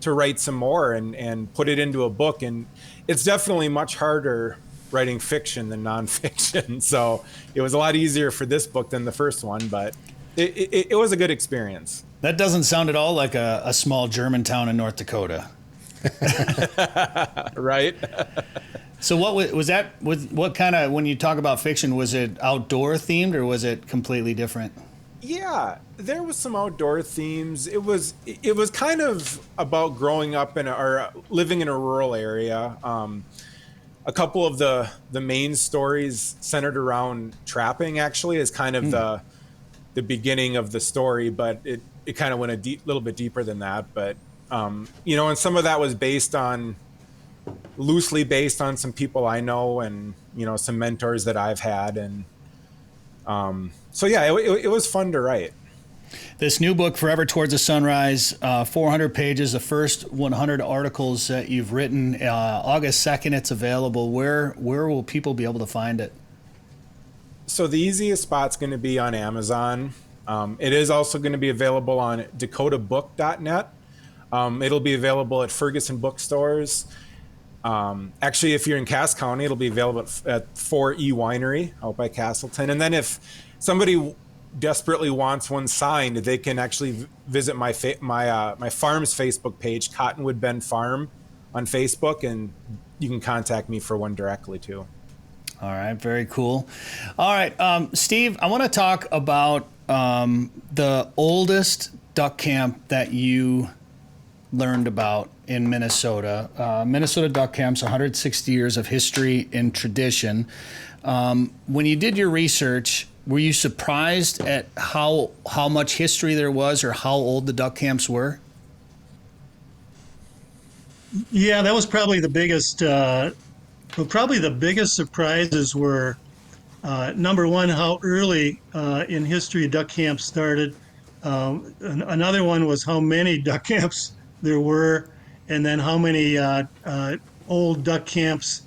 write some more and put it into a book. And it's definitely much harder writing fiction than nonfiction. So it was a lot easier for this book than the first one, but it was a good experience. That doesn't sound at all like a small German town in North Dakota. Right? So what was that? What kind of, when you talk about fiction, was it outdoor themed or was it completely different? Yeah, there was some outdoor themes. It was kind of about growing up or living in a rural area. A couple of the main stories centered around trapping, actually, is kind of the beginning of the story, but it kind of went a little bit deeper than that. But and some of that was loosely based on some people I know, and some mentors that I've had, and so yeah, it was fun to write. This new book, Forever Towards the Sunrise, 400 pages, the first 100 articles that you've written. August 2nd, it's available. Where will people be able to find it? So the easiest spot's going to be on Amazon. It is also going to be available on dakotabook.net. It'll be available at Ferguson bookstores. Actually, if you're in Cass County, it'll be available at 4E Winery out by Castleton. And then if somebody desperately wants one signed, they can actually visit my farm's Facebook page, Cottonwood Bend Farm, on Facebook, and you can contact me for one directly too. All right, very cool. All right, Steve, I want to talk about the oldest duck camp that you learned about in Minnesota. Minnesota Duck Camp's 160 years of history and tradition. When you did your research, were you surprised at how much history there was, or how old the duck camps were? Yeah, that was probably the biggest. Probably the biggest surprises were, number one, how early in history duck camps started. Another one was how many duck camps there were, and then how many old duck camps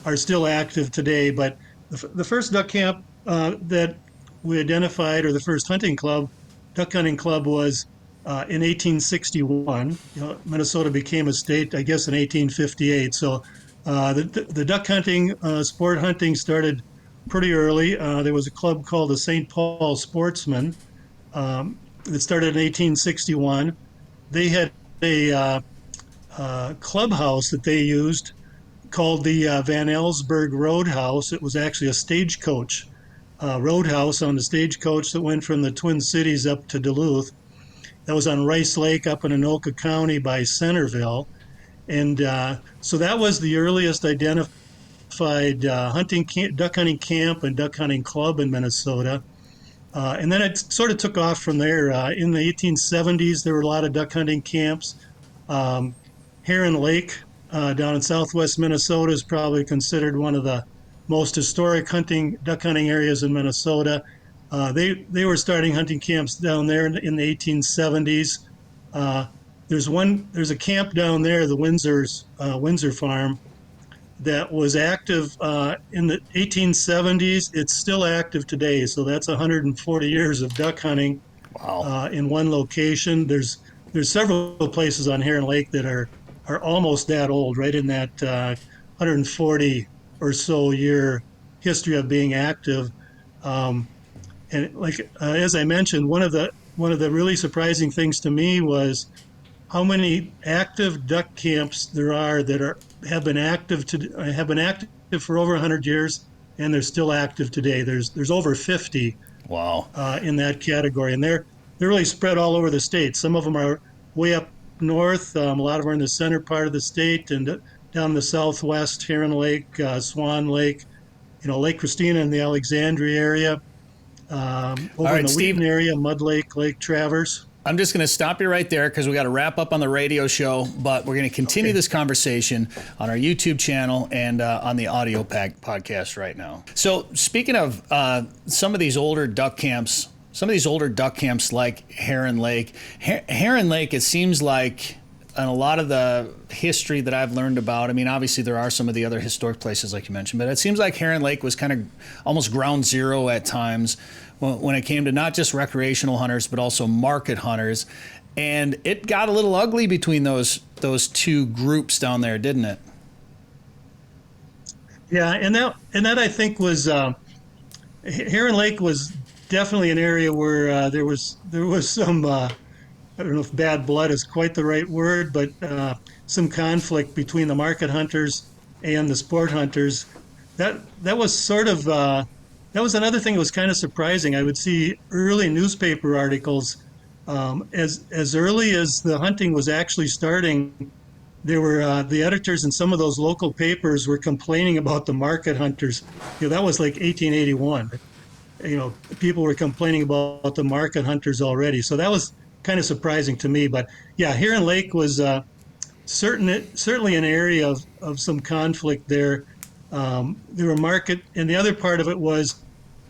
are still active today. But the first duck camp that we identified, or the first duck hunting club, was in 1861. Minnesota became a state, I guess, in 1858. So the duck hunting, sport hunting started pretty early. There was a club called the St. Paul Sportsmen that started in 1861. They had a clubhouse that they used called the Van Elsburg Roadhouse. It was actually a stagecoach roadhouse on the stagecoach that went from the Twin Cities up to Duluth. That was on Rice Lake up in Anoka County by Centerville. And so that was the earliest identified duck hunting camp and duck hunting club in Minnesota. And then it sort of took off from there. In the 1870s, there were a lot of duck hunting camps. Heron Lake down in southwest Minnesota is probably considered one of the most historic duck hunting areas in Minnesota. They were starting hunting camps down there in the 1870s. There's a camp down there, the Windsor Farm, that was active in the 1870s. It's still active today, so that's 140 years of duck hunting. Wow. In one location. There's several places on Heron Lake that are almost that old, right in that 140 or so year history of being active. And like as I mentioned, one of the really surprising things to me was how many active duck camps there are that have been active for over 100 years, and they're still active today. There's over 50. Wow. In that category, and they're really spread all over the state. Some of them are way up north. A lot of them are in the center part of the state, and down in the southwest, Heron Lake, Swan Lake, Lake Christina in the Alexandria area. Over in the Steve, Wheaton area, Mud Lake, Lake Traverse. I'm just going to stop you right there because we got to wrap up on the radio show, but we're going to continue this conversation on our YouTube channel and on the audio podcast right now. So speaking of some of these older duck camps like Heron Lake, Heron Lake, it seems like in a lot of the history that I've learned about, I mean, obviously there are some of the other historic places like you mentioned, but it seems like Heron Lake was kind of almost ground zero at times when it came to not just recreational hunters, but also market hunters. And it got a little ugly between those two groups down there, didn't it? Yeah, and that I think was Heron Lake was definitely an area where there was some I don't know if bad blood is quite the right word, but some conflict between the market hunters and the sport hunters. That was sort of that was another thing that was kind of surprising. I would see early newspaper articles as early as the hunting was actually starting. There were the editors in some of those local papers were complaining about the market hunters. That was like 1881. People were complaining about the market hunters already. So that was kind of surprising to me. But yeah, Heron Lake was certainly an area of some conflict there. There were market, and the other part of it was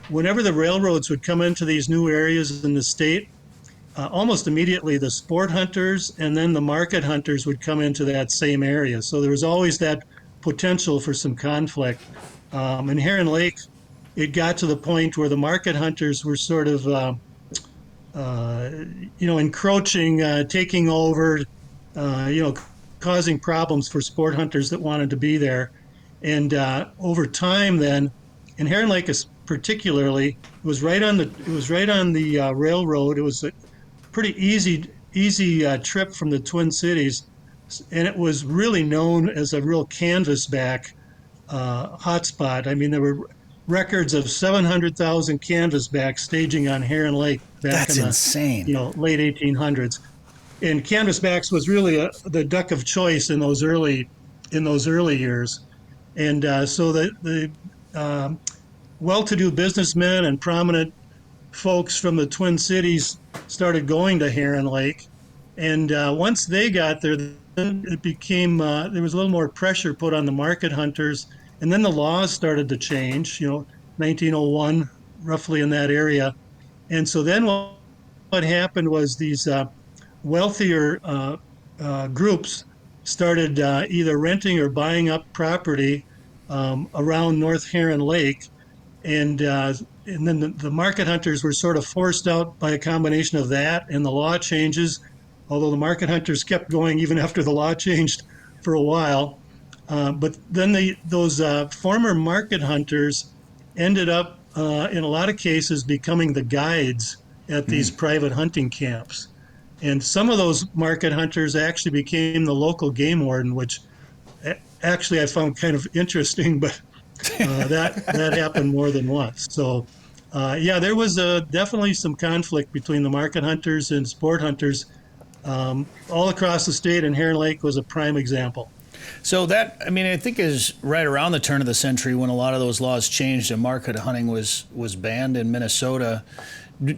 whenever the railroads would come into these new areas in the state, almost immediately the sport hunters and then the market hunters would come into that same area. So there was always that potential for some conflict. In Heron Lake, it got to the point where the market hunters were sort of, encroaching, taking over, causing problems for sport hunters that wanted to be there. And over time, then, in Heron Lake particularly, it was right on the railroad. It was a pretty easy trip from the Twin Cities, and it was really known as a real canvasback hotspot. I mean, there were records of 700,000 canvasbacks staging on Heron Lake back in the insane. Late 1800s. And canvasbacks was really the duck of choice in those early years. And so the well-to-do businessmen and prominent folks from the Twin Cities started going to Heron Lake. And once they got there, then it became, there was a little more pressure put on the market hunters. And then the laws started to change, 1901, roughly in that area. And so then what happened was these wealthier groups started either renting or buying up property around North Heron Lake. And and then the market hunters were sort of forced out by a combination of that and the law changes, although the market hunters kept going even after the law changed for a while. But then those former market hunters ended up, in a lot of cases, becoming the guides at these private hunting camps. And some of those market hunters actually became the local game warden, which actually I found kind of interesting, but that happened more than once. So, yeah, there was definitely some conflict between the market hunters and sport hunters all across the state, and Heron Lake was a prime example. So that, I mean, I think is right around the turn of the century when a lot of those laws changed and market hunting was banned in Minnesota.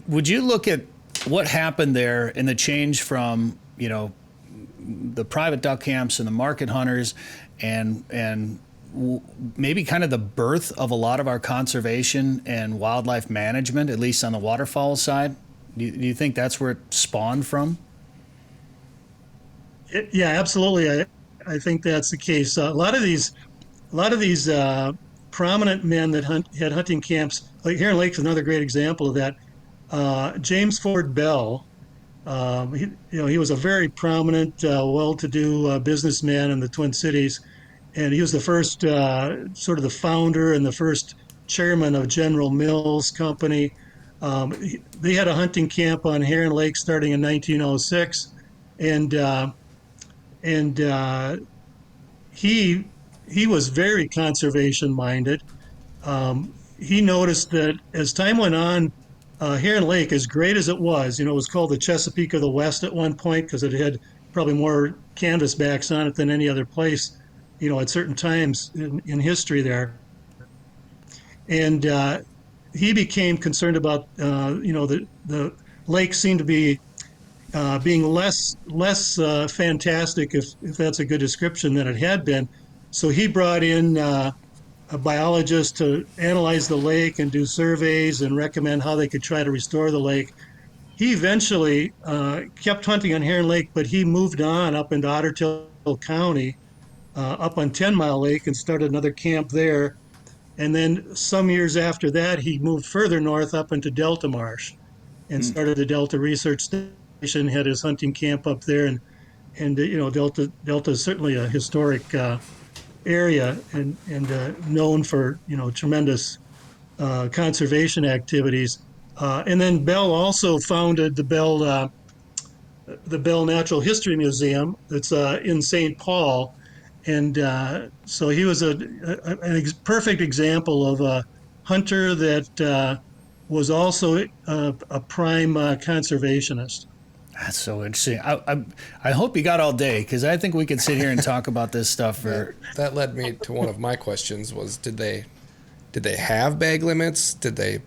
Would you look at what happened there in the change from, you know, the private duck camps and the market hunters and maybe kind of the birth of a lot of our conservation and wildlife management, at least on the waterfowl side? Do you think that's where it spawned from? Yeah, absolutely. I think that's the case. A lot of these prominent men that had hunting camps, like Heron Lake is another great example of that. James Ford Bell, he was a very prominent, well-to-do businessman in the Twin Cities, and he was the first sort of the founder and the first chairman of General Mills Company. They had a hunting camp on Heron Lake starting in 1906, and he was very conservation minded. He noticed that as time went on, Heron Lake, as great as it was, it was called the Chesapeake of the West at one point because it had probably more canvasbacks on it than any other place, at certain times in history there. And he became concerned about, the lake seemed to be being less fantastic, if that's a good description, than it had been. So he brought in a biologist to analyze the lake and do surveys and recommend how they could try to restore the lake. He eventually kept hunting on Heron Lake, but he moved on up into Otter Tail County, up on 10 Mile Lake, and started another camp there. And then some years after that, he moved further north up into Delta Marsh and started the Delta Research Station, had his hunting camp up there. And Delta is certainly a historic area and known for, tremendous conservation activities. And then Bell also founded the Bell Natural History Museum that's in St. Paul. And so he was a perfect example of a hunter that was also a prime conservationist. That's so interesting. I hope you got all day, because I think we could sit here and talk about this stuff for. That led me to one of my questions: was did they have bag limits? Did they,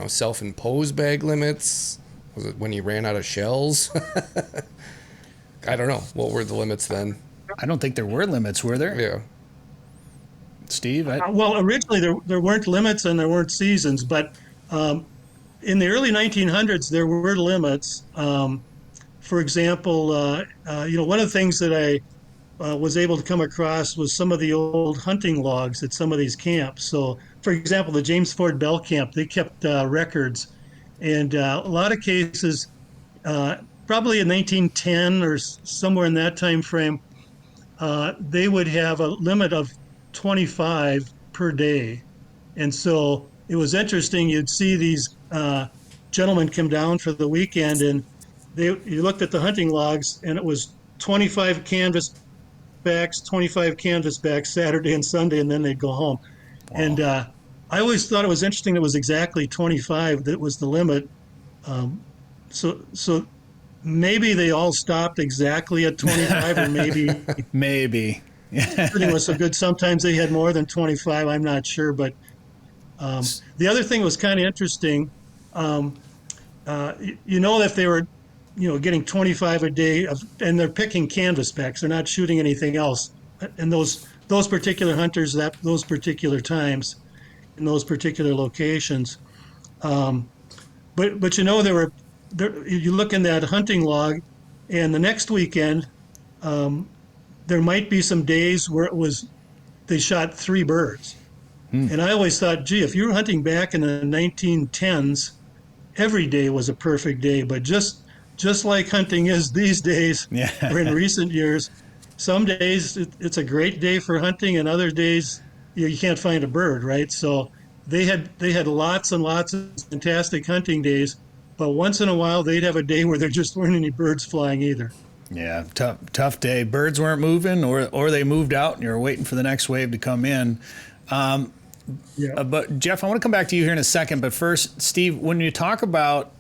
self-impose bag limits? Was it when he ran out of shells? I don't know. What were the limits then? I don't think there were limits, were there? Yeah. Steve? Well, originally there weren't limits and there weren't seasons, but in the early 1900s there were limits. For example, one of the things that I was able to come across was some of the old hunting logs at some of these camps. So, for example, the James Ford Bell camp, they kept records. And a lot of cases, probably in 1910 or somewhere in that time frame, they would have a limit of 25 per day. And so it was interesting. You'd see these gentlemen come down for the weekend, and you looked at the hunting logs, and it was 25 canvasbacks Saturday and Sunday, and then they'd go home. Wow. And I always thought it was interesting it was exactly 25 that was the limit. So maybe they all stopped exactly at 25, or maybe shooting was so good. Sometimes they had more than 25. I'm not sure, but the other thing was kind of interesting. That they were, getting 25 a day, and they're picking canvasbacks. They're not shooting anything else. And those particular hunters, those particular times, in those particular locations. But there were. You look in that hunting log, and the next weekend, there might be some days where they shot 3 birds. And I always thought, gee, if you were hunting back in the 1910s, every day was a perfect day. But just like hunting is these days, or in recent years, some days it's a great day for hunting, and other days you can't find a bird, right? So they had lots and lots of fantastic hunting days, but once in a while they'd have a day where there just weren't any birds flying either. Yeah, tough day. Birds weren't moving, or they moved out, and you were waiting for the next wave to come in. But Jeff, I want to come back to you here in a second. But first, Steve, when you talk about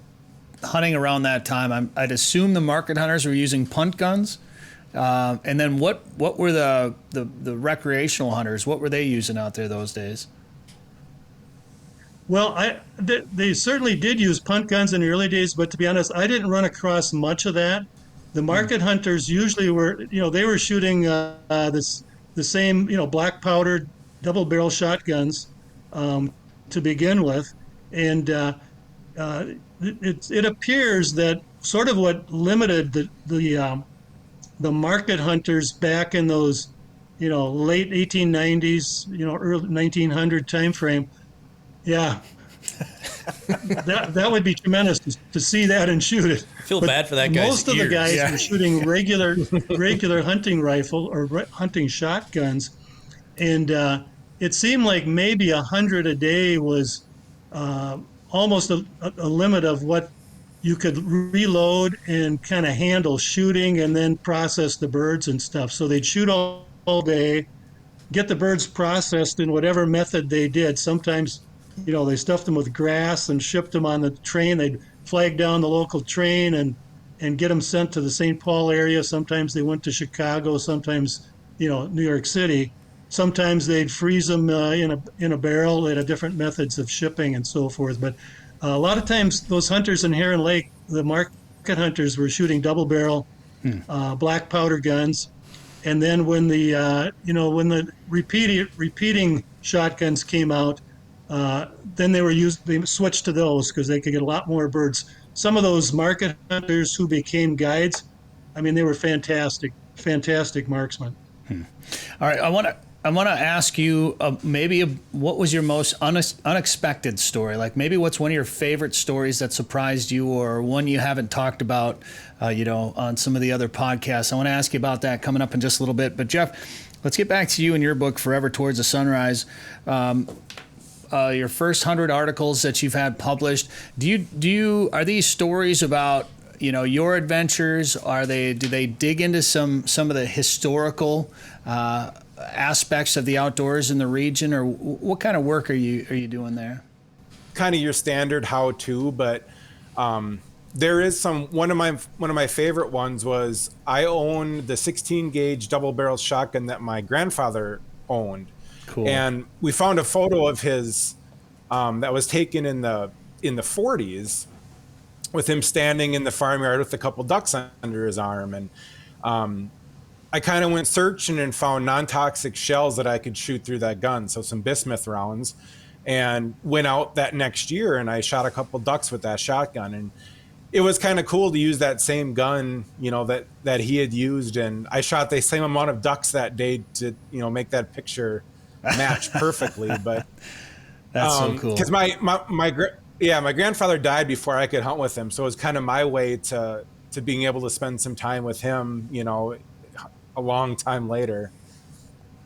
hunting around that time, I'd assume the market hunters were using punt guns. And then what were the recreational hunters? What were they using out there those days? Well, they certainly did use punt guns in the early days, but to be honest, I didn't run across much of that. The market hunters usually were, they were shooting the same, black powdered double barrel shotguns to begin with, and it appears that sort of what limited the market hunters back in those, late 1890s, early 1900 time frame. Yeah, that would be tremendous to see that and shoot it. I feel bad for that guy. Most of the guys were shooting regular hunting rifle or hunting shotguns, and it seemed like maybe 100 a day was almost a limit of what you could reload and kind of handle shooting and then process the birds and stuff. So they'd shoot all day, get the birds processed in whatever method they did. Sometimes, they stuffed them with grass and shipped them on the train. They'd flag down the local train and get them sent to the St. Paul area. Sometimes they went to Chicago, sometimes, New York City. Sometimes they'd freeze them in a barrel. They had different methods of shipping and so forth. But a lot of times those hunters in Heron Lake, the market hunters, were shooting double barrel black powder guns. And then when the repeating shotguns came out, then they switched to those because they could get a lot more birds. Some of those market hunters who became guides, they were fantastic marksmen. All right, I want to ask you what was your most unexpected story? Like maybe what's one of your favorite stories that surprised you, or one you haven't talked about, on some of the other podcasts. I want to ask you about that coming up in just a little bit. But Jeff, let's get back to you and your book, Forever Towards the Sunrise. Your first 100 articles that you've had published. Are these stories about your adventures? Do they dig into some of the historical aspects of the outdoors in the region, or what kind of work are you doing there? Kind of your standard how-to, but there is one of my favorite ones was I own the 16 gauge double barrel shotgun that my grandfather owned. Cool. And we found a photo of his that was taken in the 40s with him standing in the farmyard with a couple ducks under his arm. And I kind of went searching and found non-toxic shells that I could shoot through that gun, so some bismuth rounds, and went out that next year and I shot a couple ducks with that shotgun. And it was kind of cool to use that same gun, that he had used, and I shot the same amount of ducks that day to, make that picture match perfectly. But that's so cool. Because my grandfather died before I could hunt with him, so it was kind of my way to being able to spend some time with him, a long time later.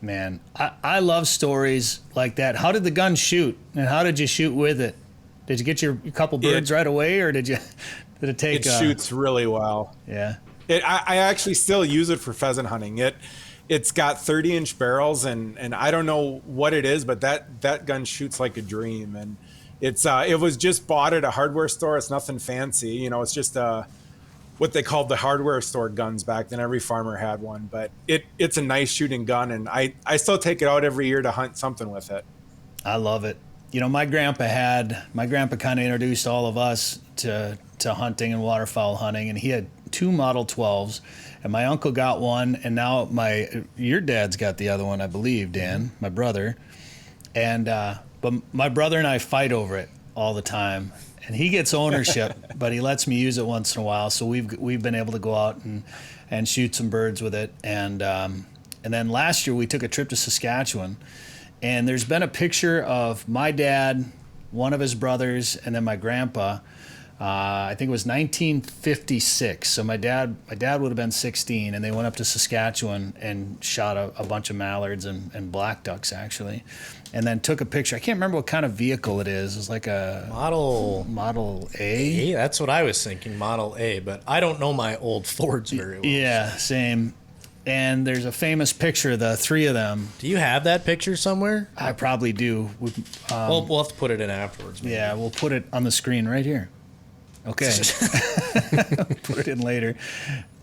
Man, I love stories like that. How did the gun shoot, and how did you shoot with it? Did you get your couple birds right away, or did it take? It shoots really well. Yeah. I actually still use it for pheasant hunting. It's got 30-inch barrels, and I don't know what it is, but that gun shoots like a dream. And it was just bought at a hardware store. It's nothing fancy, it's just what they called the hardware store guns back then. Every farmer had one, but it's a nice shooting gun, and I still take it out every year to hunt something with it. I love it. My grandpa kind of introduced all of us to hunting and waterfowl hunting, and he had 2 Model 12s, and my uncle got one, and now your dad's got the other one, I believe, Dan, my brother. And but my brother and I fight over it all the time, and he gets ownership, but he lets me use it once in a while. So we've been able to go out and shoot some birds with it. And then last year we took a trip to Saskatchewan, And there's been a picture of my dad, one of his brothers, and then my grandpa. I think it was 1956. So my dad would have been 16, and they went up to Saskatchewan and shot a bunch of mallards and black ducks, actually. And then took a picture. I can't remember what kind of vehicle it is. It was like a Model A. That's what I was thinking, Model A. But I don't know my old Fords very well. Yeah, same. And there's a famous picture, the three of them. Do you have that picture somewhere? I probably do. We'll have to put it in afterwards. Maybe. Yeah, we'll put it on the screen right here. Okay. Put it in later.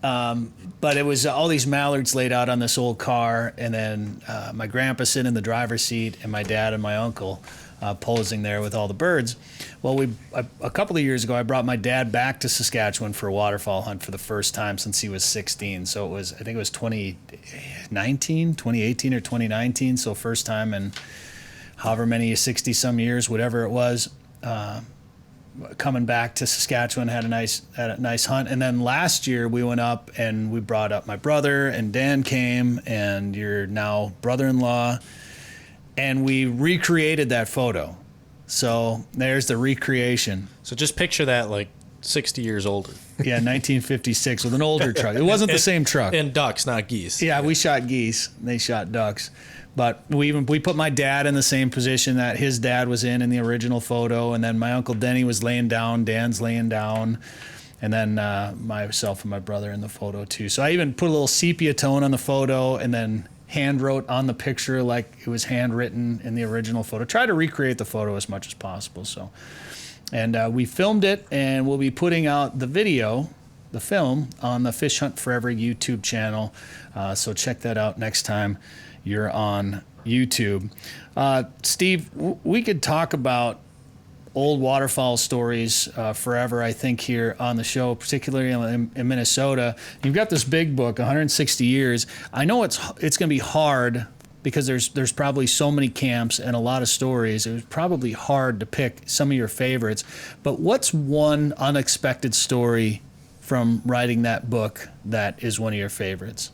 But it was all these mallards laid out on this old car, and then my grandpa sitting in the driver's seat, and my dad and my uncle posing there with all the birds. Well, a couple of years ago, I brought my dad back to Saskatchewan for a waterfowl hunt for the first time since he was 16. So I think it was 2018 or 2019. So first time in however many 60 some years, whatever it was. Coming back to Saskatchewan, had a nice hunt. And then last year we went up and we brought up my brother, and Dan came, and your now brother-in-law, and we recreated that photo. So there's the recreation. So just picture that like 60 years older. Yeah, 1956 with an older truck. It wasn't the same truck. And ducks, not geese. Yeah, we shot geese. They shot ducks. But we put my dad in the same position that his dad was in the original photo, and then my Uncle Denny was laying down, Dan's laying down, and then myself and my brother in the photo too. So I even put a little sepia tone on the photo, and then hand wrote on the picture like it was handwritten in the original photo. Try to recreate the photo as much as possible. So, and we filmed it, and we'll be putting out the video, the film, on the Fish Hunt Forever YouTube channel. So check that out next time you're on YouTube. Steve, we could talk about old waterfowl stories forever, I think, here on the show, particularly in Minnesota. You've got this big book, 160 years. I know it's going to be hard because there's probably so many camps and a lot of stories. It was probably hard to pick some of your favorites. But what's one unexpected story from writing that book that is one of your favorites?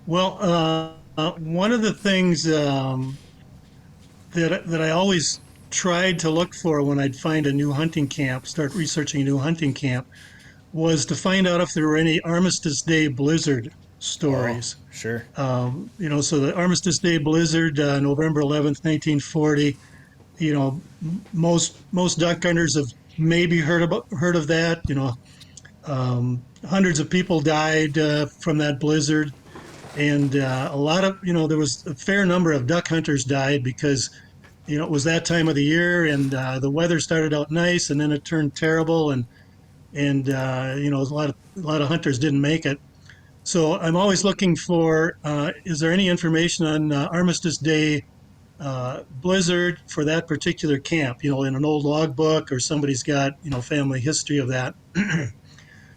Well, one of the things that I always tried to look for when I'd find a new hunting camp, start researching a new hunting camp, was to find out if there were any Armistice Day blizzard stories. Oh, sure. So the Armistice Day blizzard, November 11th, 1940. Most duck hunters have maybe heard of that. Hundreds of people died from that blizzard. And a lot of, there was a fair number of duck hunters died because, it was that time of the year, and the weather started out nice, and then it turned terrible, and a lot of hunters didn't make it. So I'm always looking for, is there any information on Armistice Day blizzard for that particular camp? In an old logbook, or somebody's got family history of that.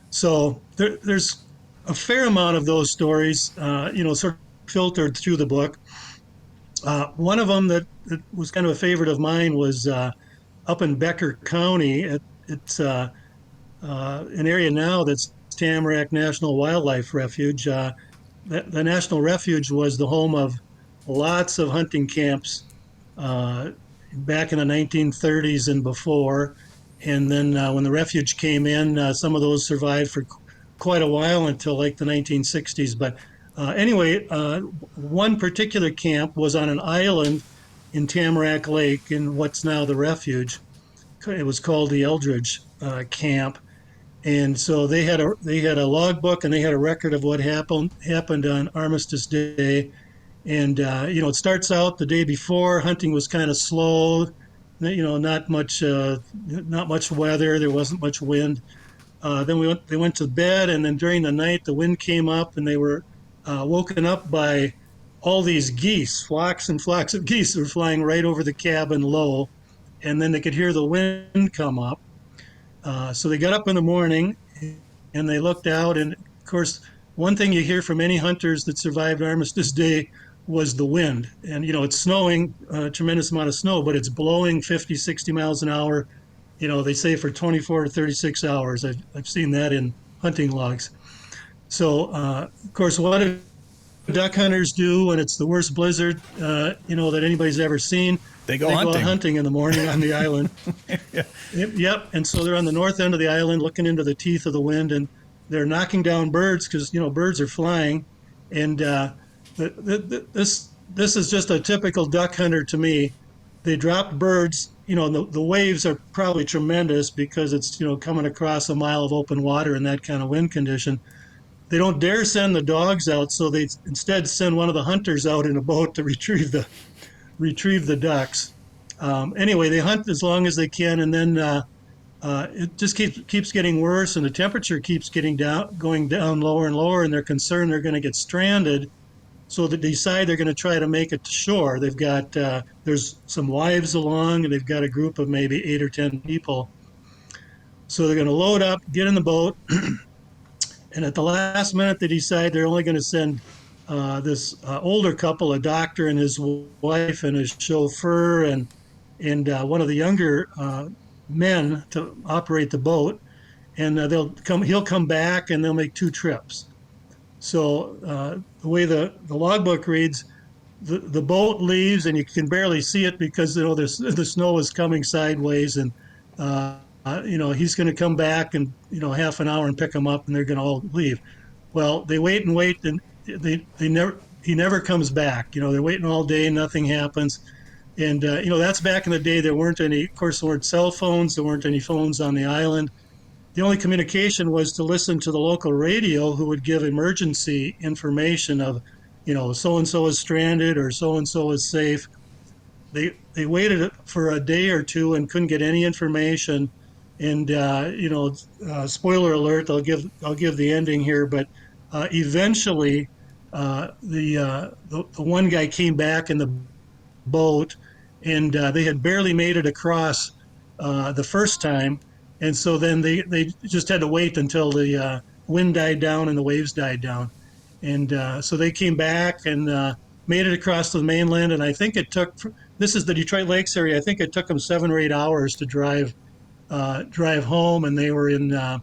So there's a fair amount of those stories, sort of filtered through the book. One of them that was kind of a favorite of mine was up in Becker County. It's an area now that's Tamarack National Wildlife Refuge. The National Refuge was the home of lots of hunting camps back in the 1930s and before. And then when the refuge came in, some of those survived for quite a while until like the 1960s. But anyway, one particular camp was on an island in Tamarack Lake in what's now the refuge. It was called the Eldridge Camp. And so they had a logbook, and they had a record of what happened on Armistice Day. And it starts out the day before. Hunting was kind of slow. Not much weather. There wasn't much wind. Then they went to bed, and then during the night the wind came up, and they were woken up by all these geese, flocks and flocks of geese that were flying right over the cabin low, and then they could hear the wind come up. So they got up in the morning, and they looked out, and of course, one thing you hear from any hunters that survived Armistice Day was the wind. And it's snowing, a tremendous amount of snow, but it's blowing 50, 60 miles an hour. They say for 24 to 36 hours. I've seen that in hunting logs. So, of course, what if duck hunters do when it's the worst blizzard, that anybody's ever seen. They go out hunting in the morning on the island. Yeah. Yep. And so they're on the north end of the island looking into the teeth of the wind, and they're knocking down birds because, birds are flying. And this is just a typical duck hunter to me. They dropped birds, the waves are probably tremendous because it's, coming across a mile of open water in that kind of wind condition. They don't dare send the dogs out, so they instead send one of the hunters out in a boat to retrieve the ducks. Anyway, they hunt as long as they can, and then it just keeps getting worse, and the temperature keeps going down lower and lower, and they're concerned they're going to get stranded. So they decide they're going to try to make it to shore. They've got there's some wives along, and they've got a group of maybe 8 or 10 people. So they're going to load up, get in the boat, and at the last minute they decide they're only going to send this older couple, a doctor and his wife and his chauffeur, and one of the younger men to operate the boat, and he'll come back and they'll make 2 trips. So the way the logbook reads, the boat leaves and you can barely see it because the snow is coming sideways, and he's going to come back in half an hour and pick them up, and they're going to all leave. Well, they wait and wait, and he never comes back. They're waiting all day, nothing happens. And that's back in the day. There weren't cell phones, there weren't any phones on the island. The only communication was to listen to the local radio, who would give emergency information of, so-and-so is stranded or so-and-so is safe. They waited for a day or two and couldn't get any information. And, spoiler alert, I'll give the ending here, but eventually the one guy came back in the boat, and they had barely made it across the first time. And so then they just had to wait until the wind died down and the waves died down. And so they came back and made it across to the mainland. And I think this is the Detroit Lakes area, I think it took them 7 or 8 hours to drive home. And they were in, I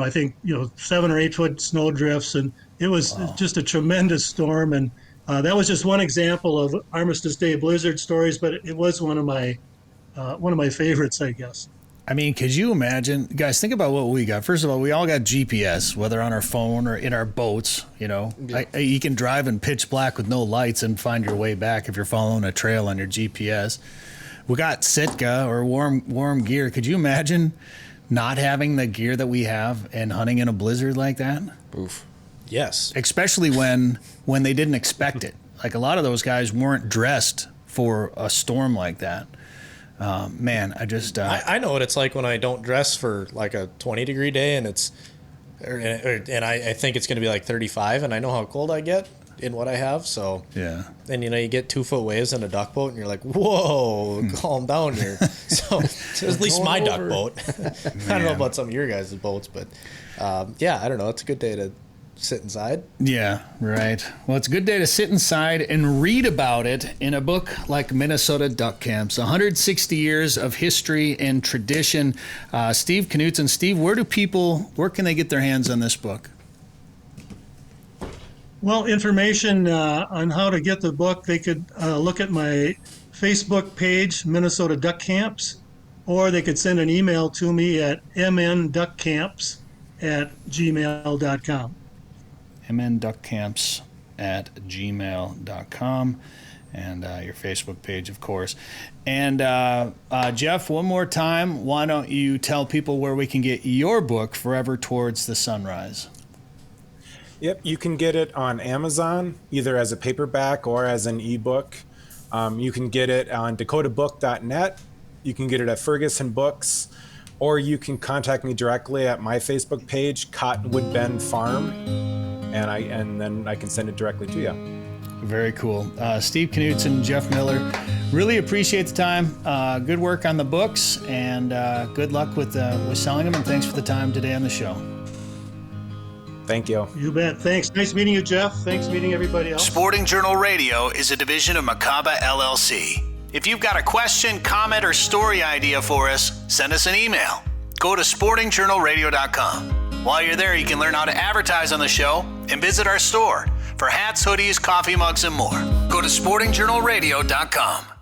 think, 7 or 8 foot snow drifts. And it was just a tremendous storm. And that was just one example of Armistice Day blizzard stories, but it was one of my favorites, I guess. I mean, could you imagine, guys, think about what we got. First of all, we all got GPS, whether on our phone or in our boats, Yeah. You can drive in pitch black with no lights and find your way back if you're following a trail on your GPS. We got Sitka or warm gear. Could you imagine not having the gear that we have and hunting in a blizzard like that? Oof. Yes. Especially when they didn't expect it. Like, a lot of those guys weren't dressed for a storm like that. Man, I know what it's like when I don't dress for like a 20-degree day, and I think it's going to be like 35, and I know how cold I get in what I have. So yeah, and you get 2-foot waves in a duck boat, and you're like, whoa, calm down here. So at least my duck boat. I don't know about some of your guys' boats, but I don't know. It's a good day to sit inside. Yeah, right. Well, it's a good day to sit inside and read about it in a book like Minnesota Duck Camps, 160 years of history and tradition. Steve Knutson. Steve, where can they get their hands on this book? Well, information on how to get the book, they could look at my Facebook page, Minnesota Duck Camps, or they could send an email to me at mnduckcamps@gmail.com. mnduckcamps@gmail.com, and your Facebook page, of course. And Jeff, one more time, why don't you tell people where we can get your book, Forever Towards the Sunrise? Yep, you can get it on Amazon, either as a paperback or as an ebook. You can get it on dakotabook.net. You can get it at Ferguson Books, or you can contact me directly at my Facebook page, Cottonwood Bend Farm, and then I can send it directly to you. Very cool. Steve Knutson, Jeff Miller, really appreciate the time. Good work on the books, and good luck with selling them, and thanks for the time today on the show. Thank you. You bet. Thanks. Nice meeting you, Jeff. Thanks meeting everybody else. Sporting Journal Radio is a division of Macaba LLC. If you've got a question, comment, or story idea for us, send us an email. Go to sportingjournalradio.com. While you're there, you can learn how to advertise on the show and visit our store, for hats, hoodies, coffee mugs, and more. Go to sportingjournalradio.com.